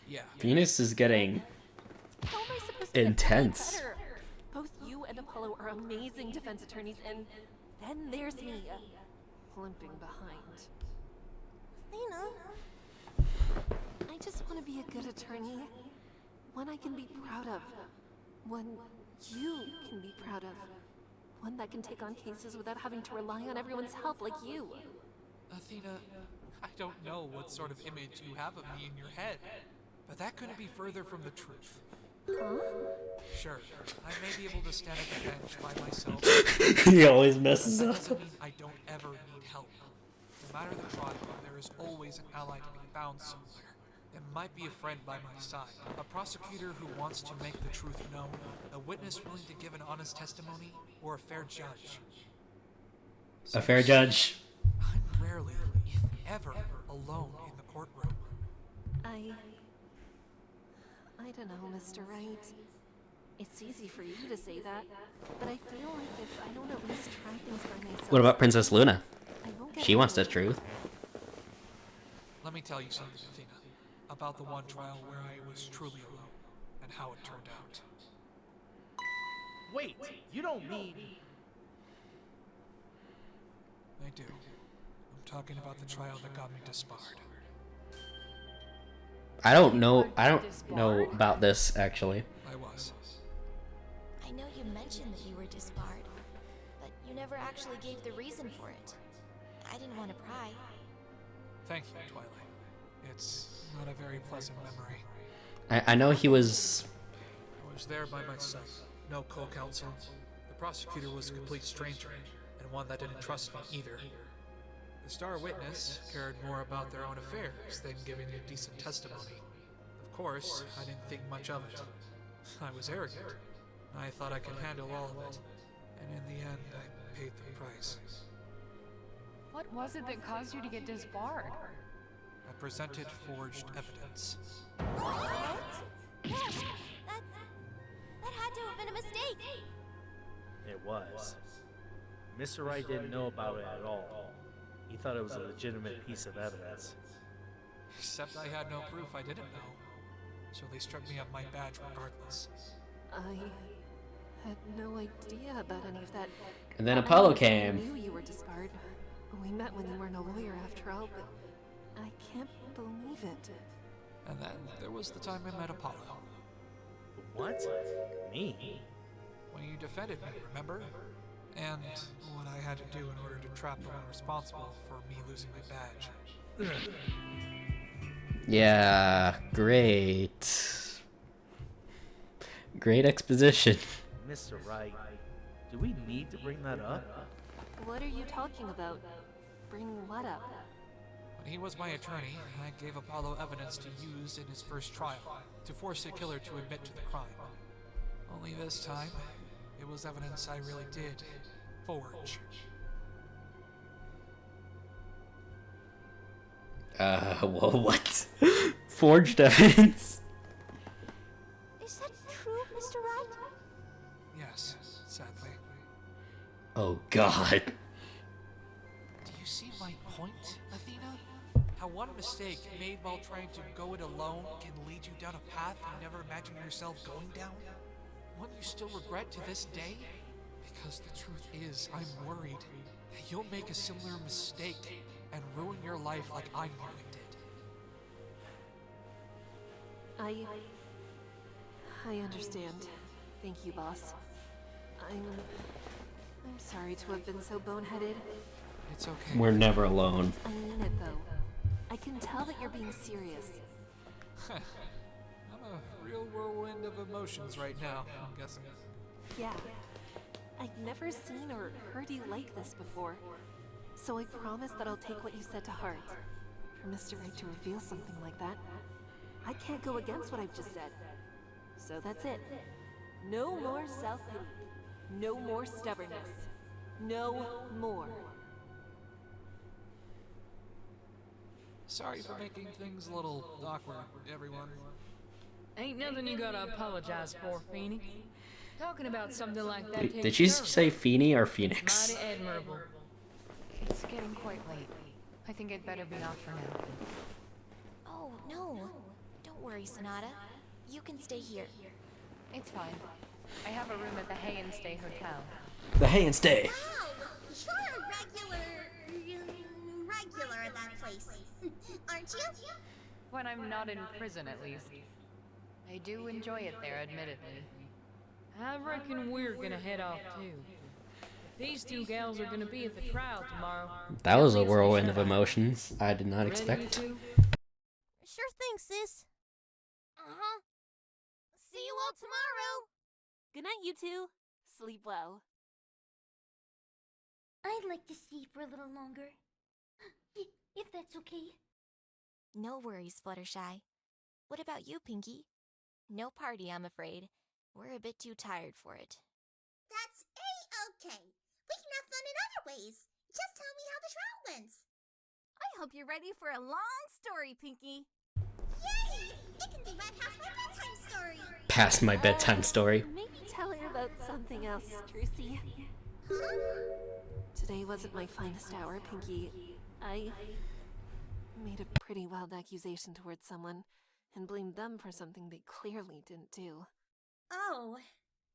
Yeah. Phoenix is getting How am I supposed to get intense. better? Both you and Apollo are amazing defense attorneys, and then there's me, limping behind. Athena? I just want to be a good attorney. One I can be proud of. One you can be proud of. One that can take on cases without having to rely on everyone's help like you. Athena, I don't know what sort of image you have of me in your head, but that couldn't be further from the truth. Huh? Sure, I may be able to stand at the bench by myself. He always messes That up. doesn't mean I don't ever need help. No matter the trial, there is always an ally to be found somewhere. There might be a friend by my side, a prosecutor who wants to make the truth known, a witness willing to give an honest testimony, or a fair judge. A fair judge. I'm rarely, if ever, alone in the courtroom. I don't know, Mr. Wright. It's easy for you to say that, but I feel like if I don't at least try things by myself... What about Princess Luna? I won't get She wants the truth. Let me tell you something, Athena, about the one trial where I was truly alone, and how it turned out. Wait, you don't mean... I do. I'm talking about the trial that got me disbarred. I don't know about this, actually. I was. I know you mentioned that you were disbarred, but you never actually gave the reason for it. I didn't want to pry. Thank you, Twilight. It's not a very pleasant memory. I know he was... I was there by myself. No co-counsel. The prosecutor was a complete stranger, and one that didn't trust me either. The star witness cared more about their own affairs than giving a decent testimony. Of course, I didn't think much of it. I was arrogant. I thought I could handle all of it. And in the end, I paid the price. What was it that caused you to get disbarred? I presented forged evidence. What? That had to have been a mistake. It was. Mr. Wright didn't know about it at all. He thought it was a legitimate piece of evidence. Except I had no proof I didn't know. So they struck me up my badge regardless. I had no idea about any of that. And then Apollo I came. knew you were disbarred. We met when you weren't a lawyer after all, but I can't believe it. And then there was the time I met Apollo. What? Me? When you defended me, remember? And what I had to do in order to trap the one responsible for me losing my badge. Yeah, great. Great exposition. Mr. Wright, do we need to bring that up? What are you talking about? Bring what up? When he was my attorney, I gave Apollo evidence to use in his first trial, to force the killer to admit to the crime. Only this time, it was evidence I really did forge. Whoa, what? Forged evidence? Is that true, Mr. Wright? Yes, sadly. Oh god. Do you see my point, Athena? How one mistake made while trying to go it alone can lead you down a path you never imagined yourself going down? One you still regret to this day? Because the truth is, I'm worried that you'll make a similar mistake and ruin your life like I nearly did. I understand. Thank you, boss. I'm sorry to have been so boneheaded. It's okay. We're never alone. I mean it, though. I can tell that you're being serious. I'm a real whirlwind of emotions right now, I'm guessing. Yeah. I've never seen or heard you like this before. So I promise that I'll take what you said to heart. For Mr. Wright to reveal something like that, I can't go against what I've just said. So that's it. No more self-pity. No more stubbornness. No more. Sorry for making things a little awkward, everyone. Ain't nothing you gotta apologize for, Feeny. Talking about something like that Did takes she courage. say Feeny or Phoenix? Mighty admirable. It's getting quite late. I think I'd better be off for now. Oh, no. Don't worry, Sonata. You can stay here. It's fine. I have a room at the Hay and Stay Hotel. The Hay and Stay. Wow, you're a regular at that place, aren't you? When I'm not in prison, at least. I do enjoy it there, admittedly. I reckon we're gonna head off too. These two gals are gonna be at the trial tomorrow. That was a whirlwind of emotions I did not Ready, expect. you two? Sure thing, sis. Uh-huh. See you all tomorrow. Good night, you two. Sleep well. I'd like to stay for a little longer. If that's okay. No worries, Fluttershy. What about you, Pinky? No party, I'm afraid. We're a bit too tired for it. That's A-okay. We can have fun in other ways. Just tell me how the trial went. I hope you're ready for a long story, Pinky. Yay! It can be right past my bedtime story. Past my bedtime story. Maybe tell her about something else, Drucy. Huh? Today wasn't my finest hour, Pinky. I made a pretty wild accusation towards someone and blamed them for something they clearly didn't do. Oh,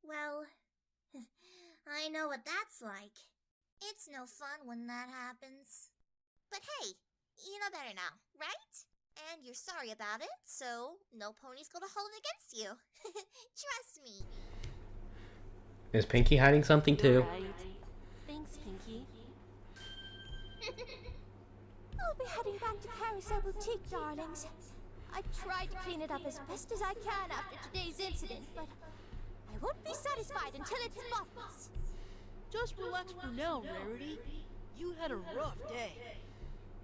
well, I know what that's like. It's no fun when that happens. But hey, you know better now, right? And you're sorry about it, so no pony's gonna hold it against you. Trust me. Is Pinky hiding something too? Right. Thanks, Pinky. I'll be heading back to Carousel Boutique, darlings. I tried to clean it up as best as I can after today's incident, but I won't be satisfied until it's spotless. Just relax for now, Rarity. You had a rough day.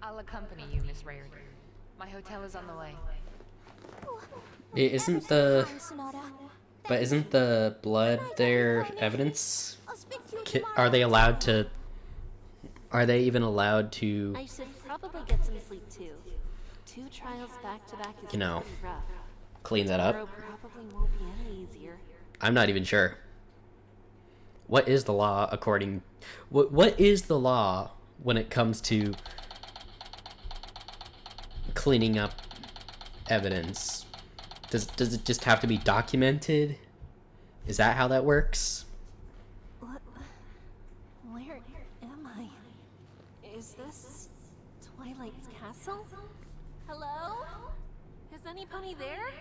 I'll accompany you, Miss Rarity. My hotel is on the way. Isn't the... But isn't the blood their evidence? Are they allowed to... Are they even allowed to... I should probably get some sleep too. 2 trials back to back is You know, pretty rough. clean that up? Tomorrow probably won't be any easier. I'm not even sure. What is the law according... What is the law when it comes to cleaning up evidence? Does it just have to be documented? Is that how that works? What? Where am I? Is this Twilight's castle? Hello? Is any pony there?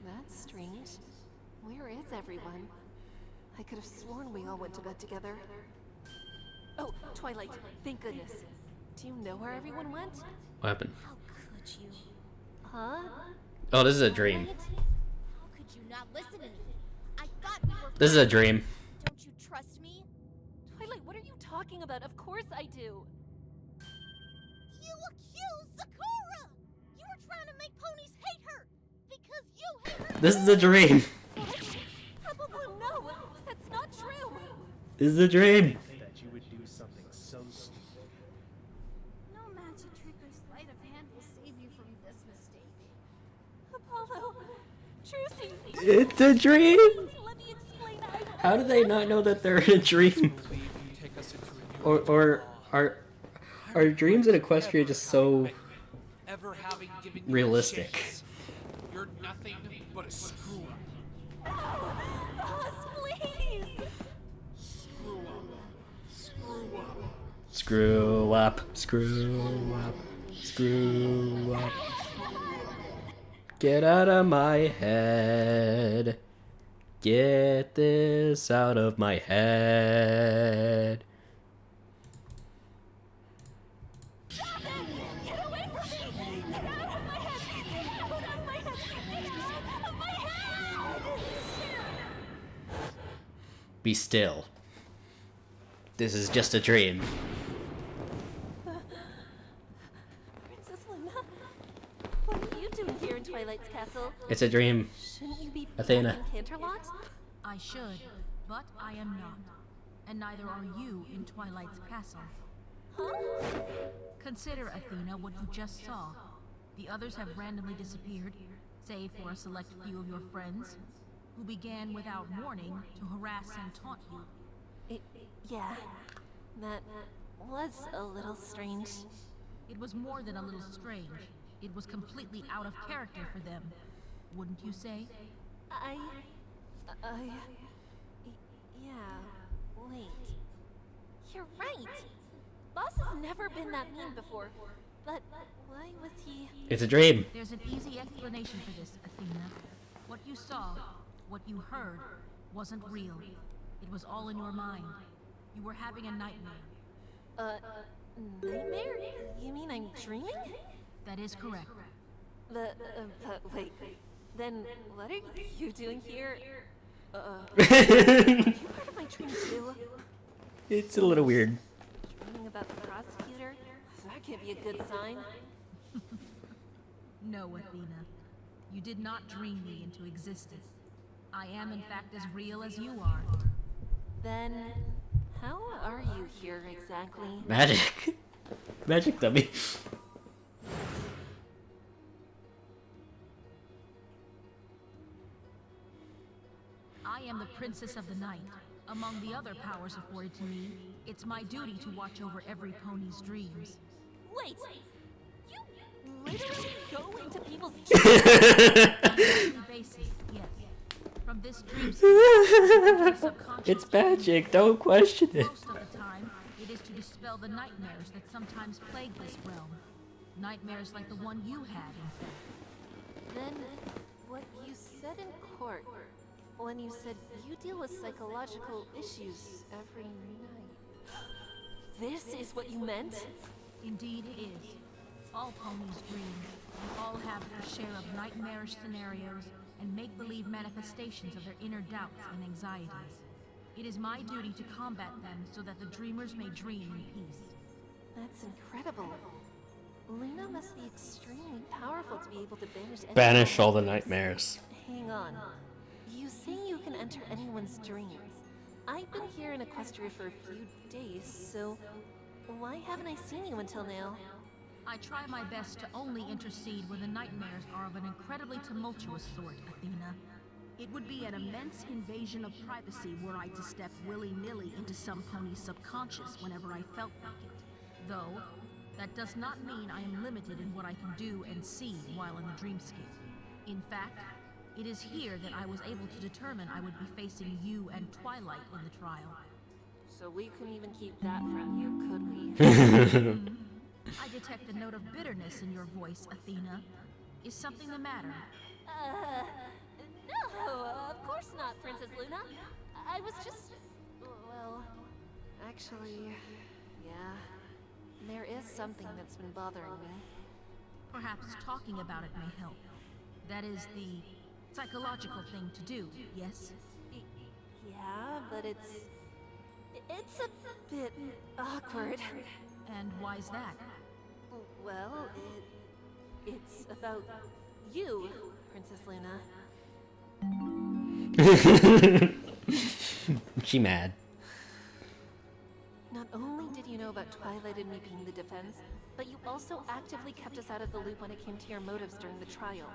That's strange. Where is everyone? I could have sworn we all went to bed together. Oh, Twilight, thank goodness. Do you know where everyone went? What happened? How could you? Huh? Oh, this is a dream. How could you not listen to me? I thought we were This is a dream. Don't you trust me? Twilight, what are you talking about? Of course I do. You accused Sakura! You were trying to make ponies hate her! Because you hate her! This is a dream. Probably no. That's not true. This is a dream. That you would do something so stupid. No magic trick or sleight of hand will save you from this mistake. Apollo, Trucy. It's a dream. Let me explain. How do they not know that they're in a dream? Or are dreams in Equestria just so Ever having given you a realistic? chance. You're nothing but a screw up. Boss, please. Screw up. Screw up. Screw up, screw up, screw up. Get out of my head. Get this out of my head. Get away from me! Get out of my head! Get out of my head! Get out of my head! Be still. This is just a dream. Princess Luna, what are you doing here in Twilight's castle? It's a dream. Shouldn't you be Athena. back in Canterlot? I should, but I am not. And neither are you in Twilight's castle. Consider, Athena, what you just saw. The others have randomly disappeared, save for a select few of your friends, who began without warning to harass and taunt you. Yeah, that was a little strange. It was more than a little strange. It was completely out of character for them. Wouldn't you say? Yeah, wait. You're right. Boss has never been that mean before. But why was he... It's a dream. There's an easy explanation for this, Athena. What you saw, what you heard, wasn't real. It was all in your mind. You were having a nightmare. Nightmare? You mean I'm dreaming? That is correct. But wait. Then what are you doing here? Are you part of my dream too? It's a little weird. Dreaming about the prosecutor? That could be a good sign. No, Athena. You did not dream me into existence. I am in fact as real as you are. Then, how are you here exactly? Magic. Magic dummy. I am the Princess of the Night. Among the other powers afforded to me, it's my duty to watch over every pony's dreams. Wait! You literally go into people's basis, yes. From this dream It's magic, don't question it. most of the time, it is to dispel the nightmares that sometimes plague this realm. Nightmares like the one you had, in fact. Then, what you said in court, when you said you deal with psychological issues every night. This is what you meant? Indeed it is. All ponies dream. They all have their share of nightmarish scenarios and make-believe manifestations of their inner doubts and anxieties. It is my duty to combat them so that the dreamers may dream in peace. That's incredible. Luna must be extremely powerful to be able to Banish all the nightmares. Hang on. You say you can enter anyone's dreams. I've been here in Equestria for a few days, so why haven't I seen you until now? I try my best to only intercede when the nightmares are of an incredibly tumultuous sort, Athena. It would be an immense invasion of privacy were I to step willy-nilly into some pony's subconscious whenever I felt like it. Though, that does not mean I am limited in what I can do and see while in the dreamscape. In fact, it is here that I was able to determine I would be facing you and Twilight in the trial. So we couldn't even keep that from you, could we? I detect a note of bitterness in your voice, Athena. Is something the matter? No, of course not, Princess Luna. I was just... well, actually, yeah. There is something that's been bothering me. Perhaps talking about it may help. That is the psychological thing to do, yes? Yeah, but it's a bit awkward. And why's that? Well, it's about you, Princess Luna. She mad. Not only did you know about Twilight and me being the defense, but you also actively kept us out of the loop when it came to your motives during the trial.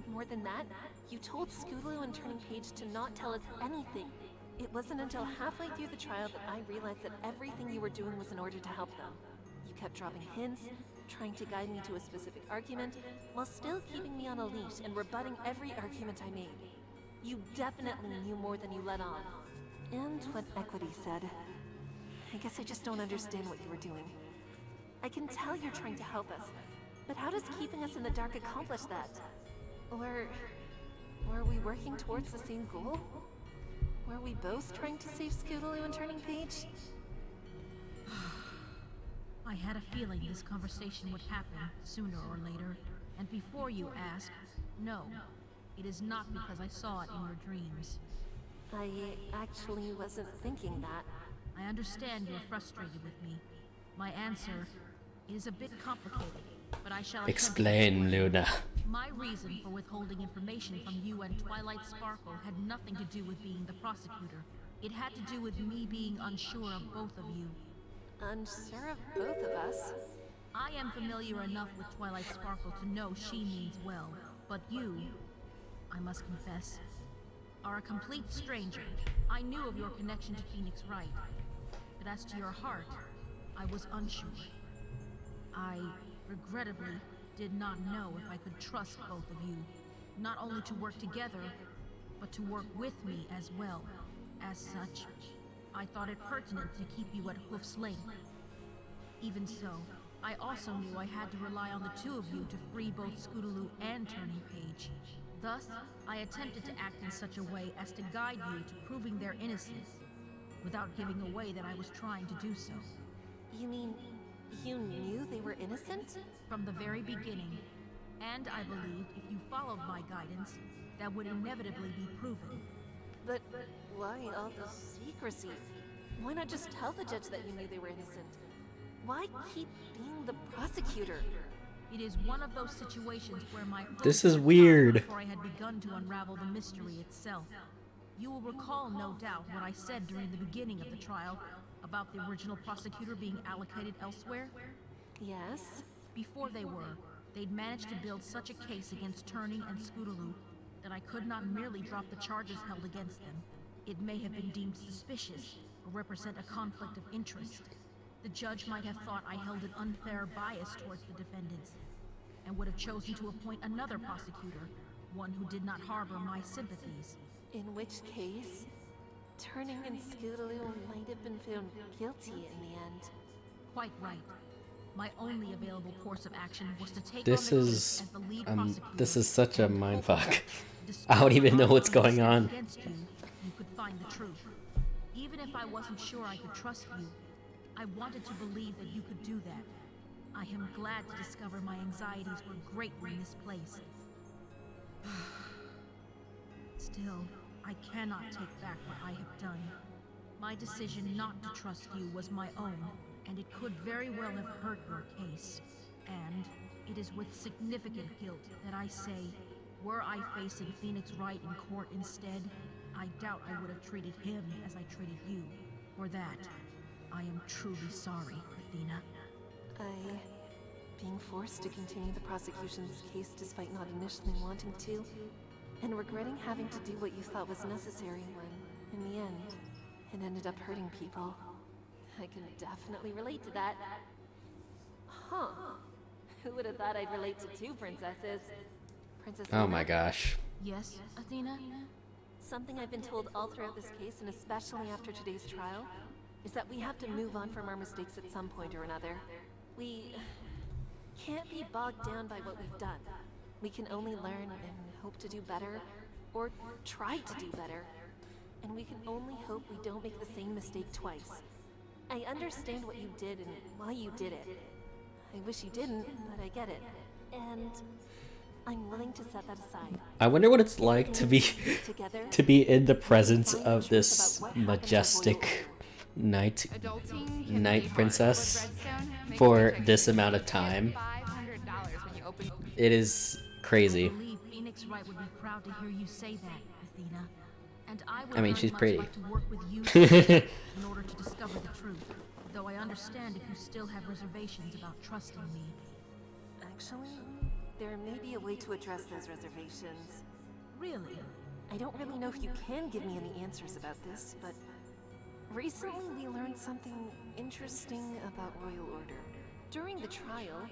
More than that, you told Scootaloo and Turning Page to not tell us anything. It wasn't until halfway through the trial that I realized that everything you were doing was in order to help them. You kept dropping hints, trying to guide me to a specific argument, while still keeping me on a leash and rebutting every argument I made. You definitely knew more than you let on. And what Equity said. I guess I just don't understand what you were doing. I can tell you're trying to help us, but how does keeping us in the dark accomplish that? Were we working towards the same goal? Were we both trying to save Scootaloo and Turning Page? I had a feeling this conversation would happen sooner or later, and before you ask, no, it is not because I saw it in your dreams. I actually wasn't thinking that. I understand you're frustrated with me. My answer is a bit complicated, but I shall explain, Luna. My reason for withholding information from you and Twilight Sparkle had nothing to do with being the prosecutor. It had to do with me being unsure of both of you. Unsure of both of us? I am familiar enough with Twilight Sparkle to know she means well, but you, I must confess, are a complete stranger. I knew of your connection to Phoenix Wright, but as to your heart, I was unsure. I, regrettably, did not know if I could trust both of you, not only to work together, but to work with me as well. As such, I thought it pertinent to keep you at hoof's length. Even so, I also knew I had to rely on the two of you to free both Scootaloo and Turning Page. Thus, I attempted to act in such a way as to guide you to proving their innocence, without giving away that I was trying to do so. You mean, you knew they were innocent? From the very beginning. And I believed if you followed my guidance, that would inevitably be proven. But why all the secrecy? Why not just tell the judge that you knew they were innocent? Why keep being the prosecutor? It is one of those situations where my This is weird. before I had begun to unravel the mystery itself. You will recall, no doubt, what I said during the beginning of the trial about the original prosecutor being allocated elsewhere? Yes. Before they'd managed to build such a case against Turning and Scootaloo that I could not merely drop the charges held against them. It may have been deemed suspicious or represent a conflict of interest. The judge might have thought I held an unfair bias towards the defendants, and would have chosen to appoint another prosecutor, one who did not harbor my sympathies. In which case, Turning and Scootaloo might have been found guilty in the end. Quite right. My only available course of action was to take This on the is case as the lead prosecutor. this is such a mindfuck. I don't even know what's going on. Against you, you could find the truth. Even if I wasn't sure I could trust you, I wanted to believe that you could do that. I am glad to discover my anxieties were greatly misplaced. Still, I cannot take back what I have done. My decision not to trust you was my own, and it could very well have hurt your case. And it is with significant guilt that I say, were I facing Phoenix Wright in court instead, I doubt I would have treated him as I treated you. For that, I am truly sorry, Athena. Being forced to continue the prosecution's case despite not initially wanting to, and regretting having to do what you thought was necessary when, in the end, it ended up hurting people. I can definitely relate to that. Huh. Who would have thought I'd relate to two princesses? Princess Oh Luna? my gosh. Yes, Athena? Something I've been told all throughout this case, and especially after today's trial, is that we have to move on from our mistakes at some point or another. We can't be bogged down by what we've done. We can only learn and hope to do better, or try to do better. And we can only hope we don't make the same mistake twice. I understand what you did and why you did it. I wish you didn't, but I get it. And I'm willing to set that aside. I wonder what it's like to be in the presence of this majestic knight princess for this amount of time. It is crazy. I believe Phoenix Wright would be proud to hear you say that, Athena. And I would I mean, very she's much pretty. like to work with you in order to discover the truth. Though I understand if you still have reservations about trusting me. Actually, there may be a way to address those reservations. Really? I don't really know if you can give me any answers about this, but recently we learned something interesting about Royal Order. During the trial,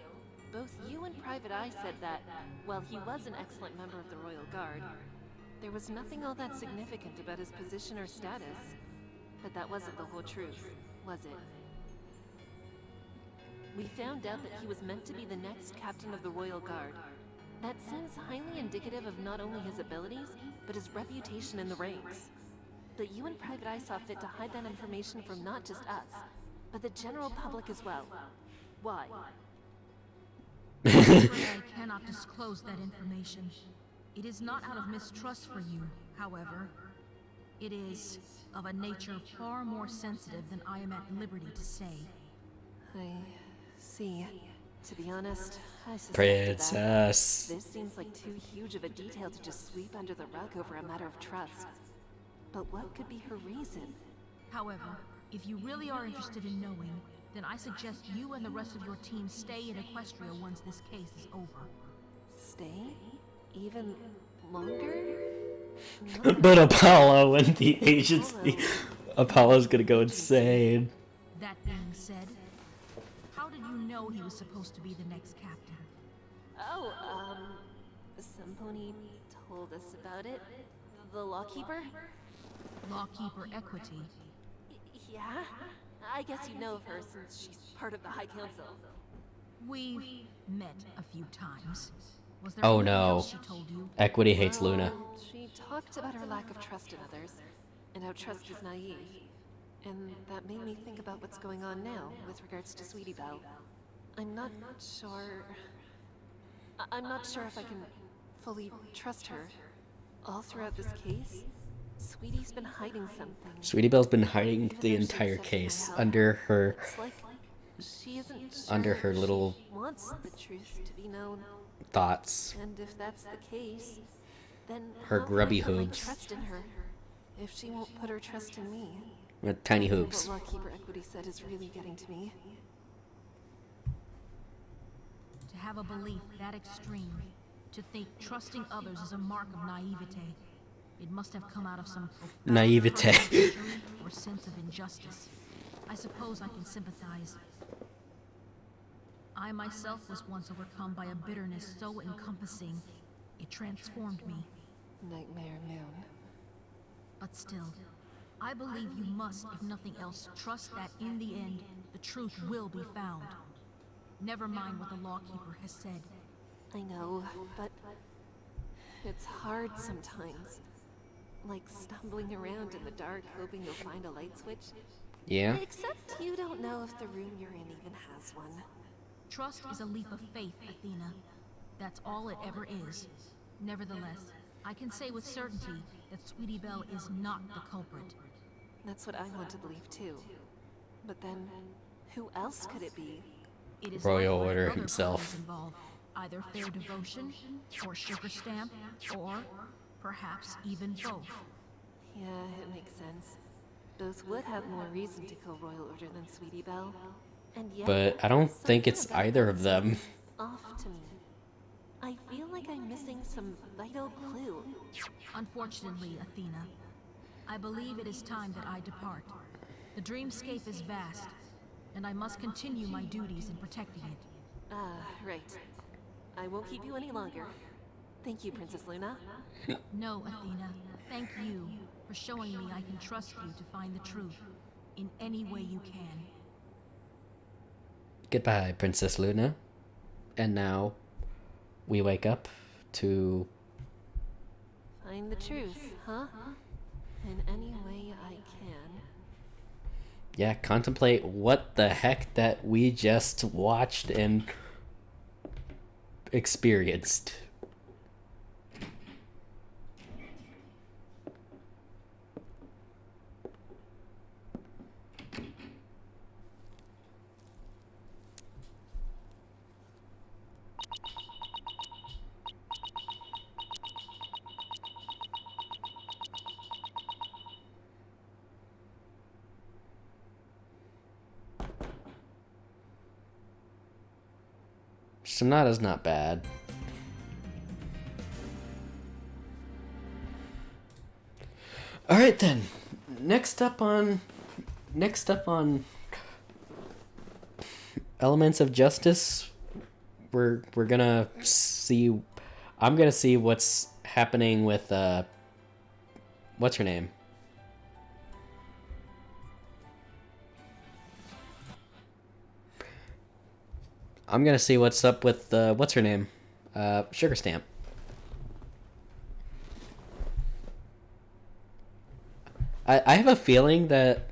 both you and Private Eye said that, while he was an excellent member of the Royal Guard, there was nothing all that significant about his position or status. But that wasn't the whole truth, was it? We found out that he was meant to be the next captain of the Royal Guard. That seems highly indicative of not only his abilities, but his reputation in the ranks. But you and Private Eye saw fit to hide that information from not just us, but the general public as well. Why? I cannot disclose that information. It is not out of mistrust for you, however. It is of a nature far more sensitive than I am at liberty to say. I see. To be honest, I suspected Princess. that. This seems like too huge of a detail to just sweep under the rug over a matter of trust. But what could be her reason? However, if you really are interested in knowing, then I suggest you and the rest of your team stay in Equestria once this case is over. Stay? Even longer? But Apollo and the agency. Apollo's gonna go insane. That being said, how did you know he was supposed to be the next captain? Oh, Sempony told us about it. The Lawkeeper? Lawkeeper Equity. Yeah? I guess you know of her since she's part of the High Council. We've met a few times. Was there Oh anything no. else she told you? Equity hates Luna. She talked about her lack of trust in others, and how trust is naive. And that made me think about what's going on now with regards to Sweetie Belle. I'm not sure if I can fully trust her. All throughout this case, Sweetie's been hiding something. Sweetie Belle's been hiding the entire case under her It's like she isn't sure under her if little she wants the truth to be known. thoughts. And if that's the case, then Her how grubby can I put my hooves. trust in her if she won't put her trust in me? With tiny I think hooves. What Lawkeeper Equity said is really getting to me. To have a belief that extreme, to think trusting others is a mark of naivete. It must have come out of some profound Naivete. injury or sense of injustice. I suppose I can sympathize. I myself was once overcome by a bitterness so encompassing, it transformed me. Nightmare Moon. But still, I believe you must, if nothing else, trust that in the end, the truth will be found. Never mind what the Lawkeeper has said. I know, but it's hard sometimes. Like stumbling around in the dark, hoping you'll find a light switch. Yeah. Except you don't know if the room you're in even has one. Trust is a leap of faith, Athena. That's all it ever is. Nevertheless, I can say with certainty that Sweetie Belle is not the culprit. That's what I want to believe too. But then, who else could it be? It is Royal likely Order other himself. parties involved, either fair devotion, or sugar stamp, or perhaps even both. Yeah, it makes sense. Both would have more reason to kill Royal Order than Sweetie Belle. And yet, But I don't think it's either of them. off to me. I feel like I'm missing some vital clue. Unfortunately, Athena, I believe it is time that I depart. The dreamscape is vast, and I must continue my duties in protecting it. Right. I won't keep you any longer. Thank you, Princess Luna. No, Athena. Thank you for showing me I can trust you to find the truth in any way you can. Goodbye, Princess Luna. And now we wake up to... Find the truth, huh? In any way I can. Yeah, contemplate what the heck that we just watched and experienced. Sonata's not bad. All right then. Next up on Elements of Justice, we're gonna see. I'm gonna see what's happening with what's her name? I'm gonna see what's up with what's her name? Sugar Stamp. I have a feeling that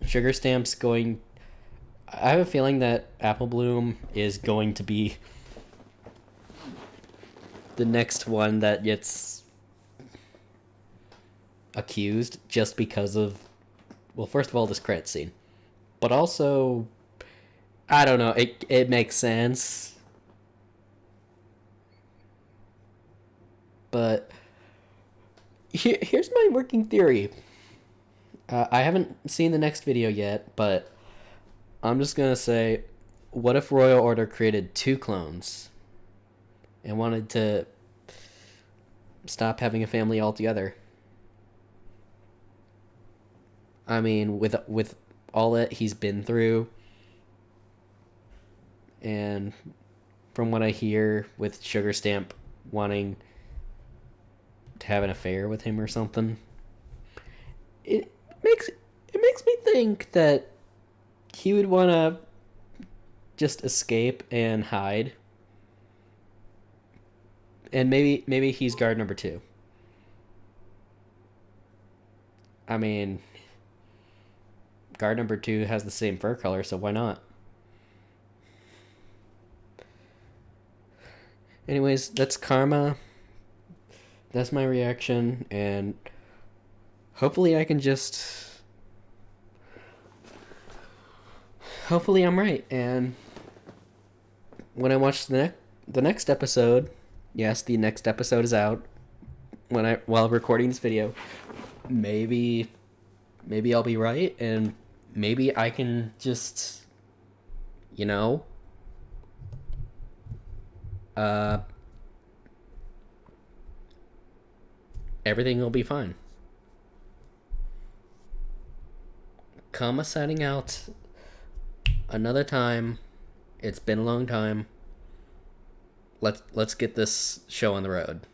Sugar Stamp's going. I have a feeling that Apple Bloom is going to be the next one that gets accused just because of, well, first of all, this credit scene, but also, I don't know, it makes sense. But here's my working theory. I haven't seen the next video yet, but I'm just gonna say, what if Royal Order created 2 clones and wanted to stop having a family altogether? I mean, with all that he's been through, and from what I hear, with Sugar Stamp wanting to have an affair with him or something, it makes me think that he would want to just escape and hide. And maybe he's guard number 2. I mean, guard number 2 has the same fur color, so why not? Anyways, that's Karma. That's my reaction, and hopefully I can just... Hopefully I'm right, and when I watch the next episode, yes, the next episode is out while recording this video, maybe I'll be right, and maybe I can just, you know, everything will be fine. Kama signing out. Another time. It's been a long time. Let's get this show on the road.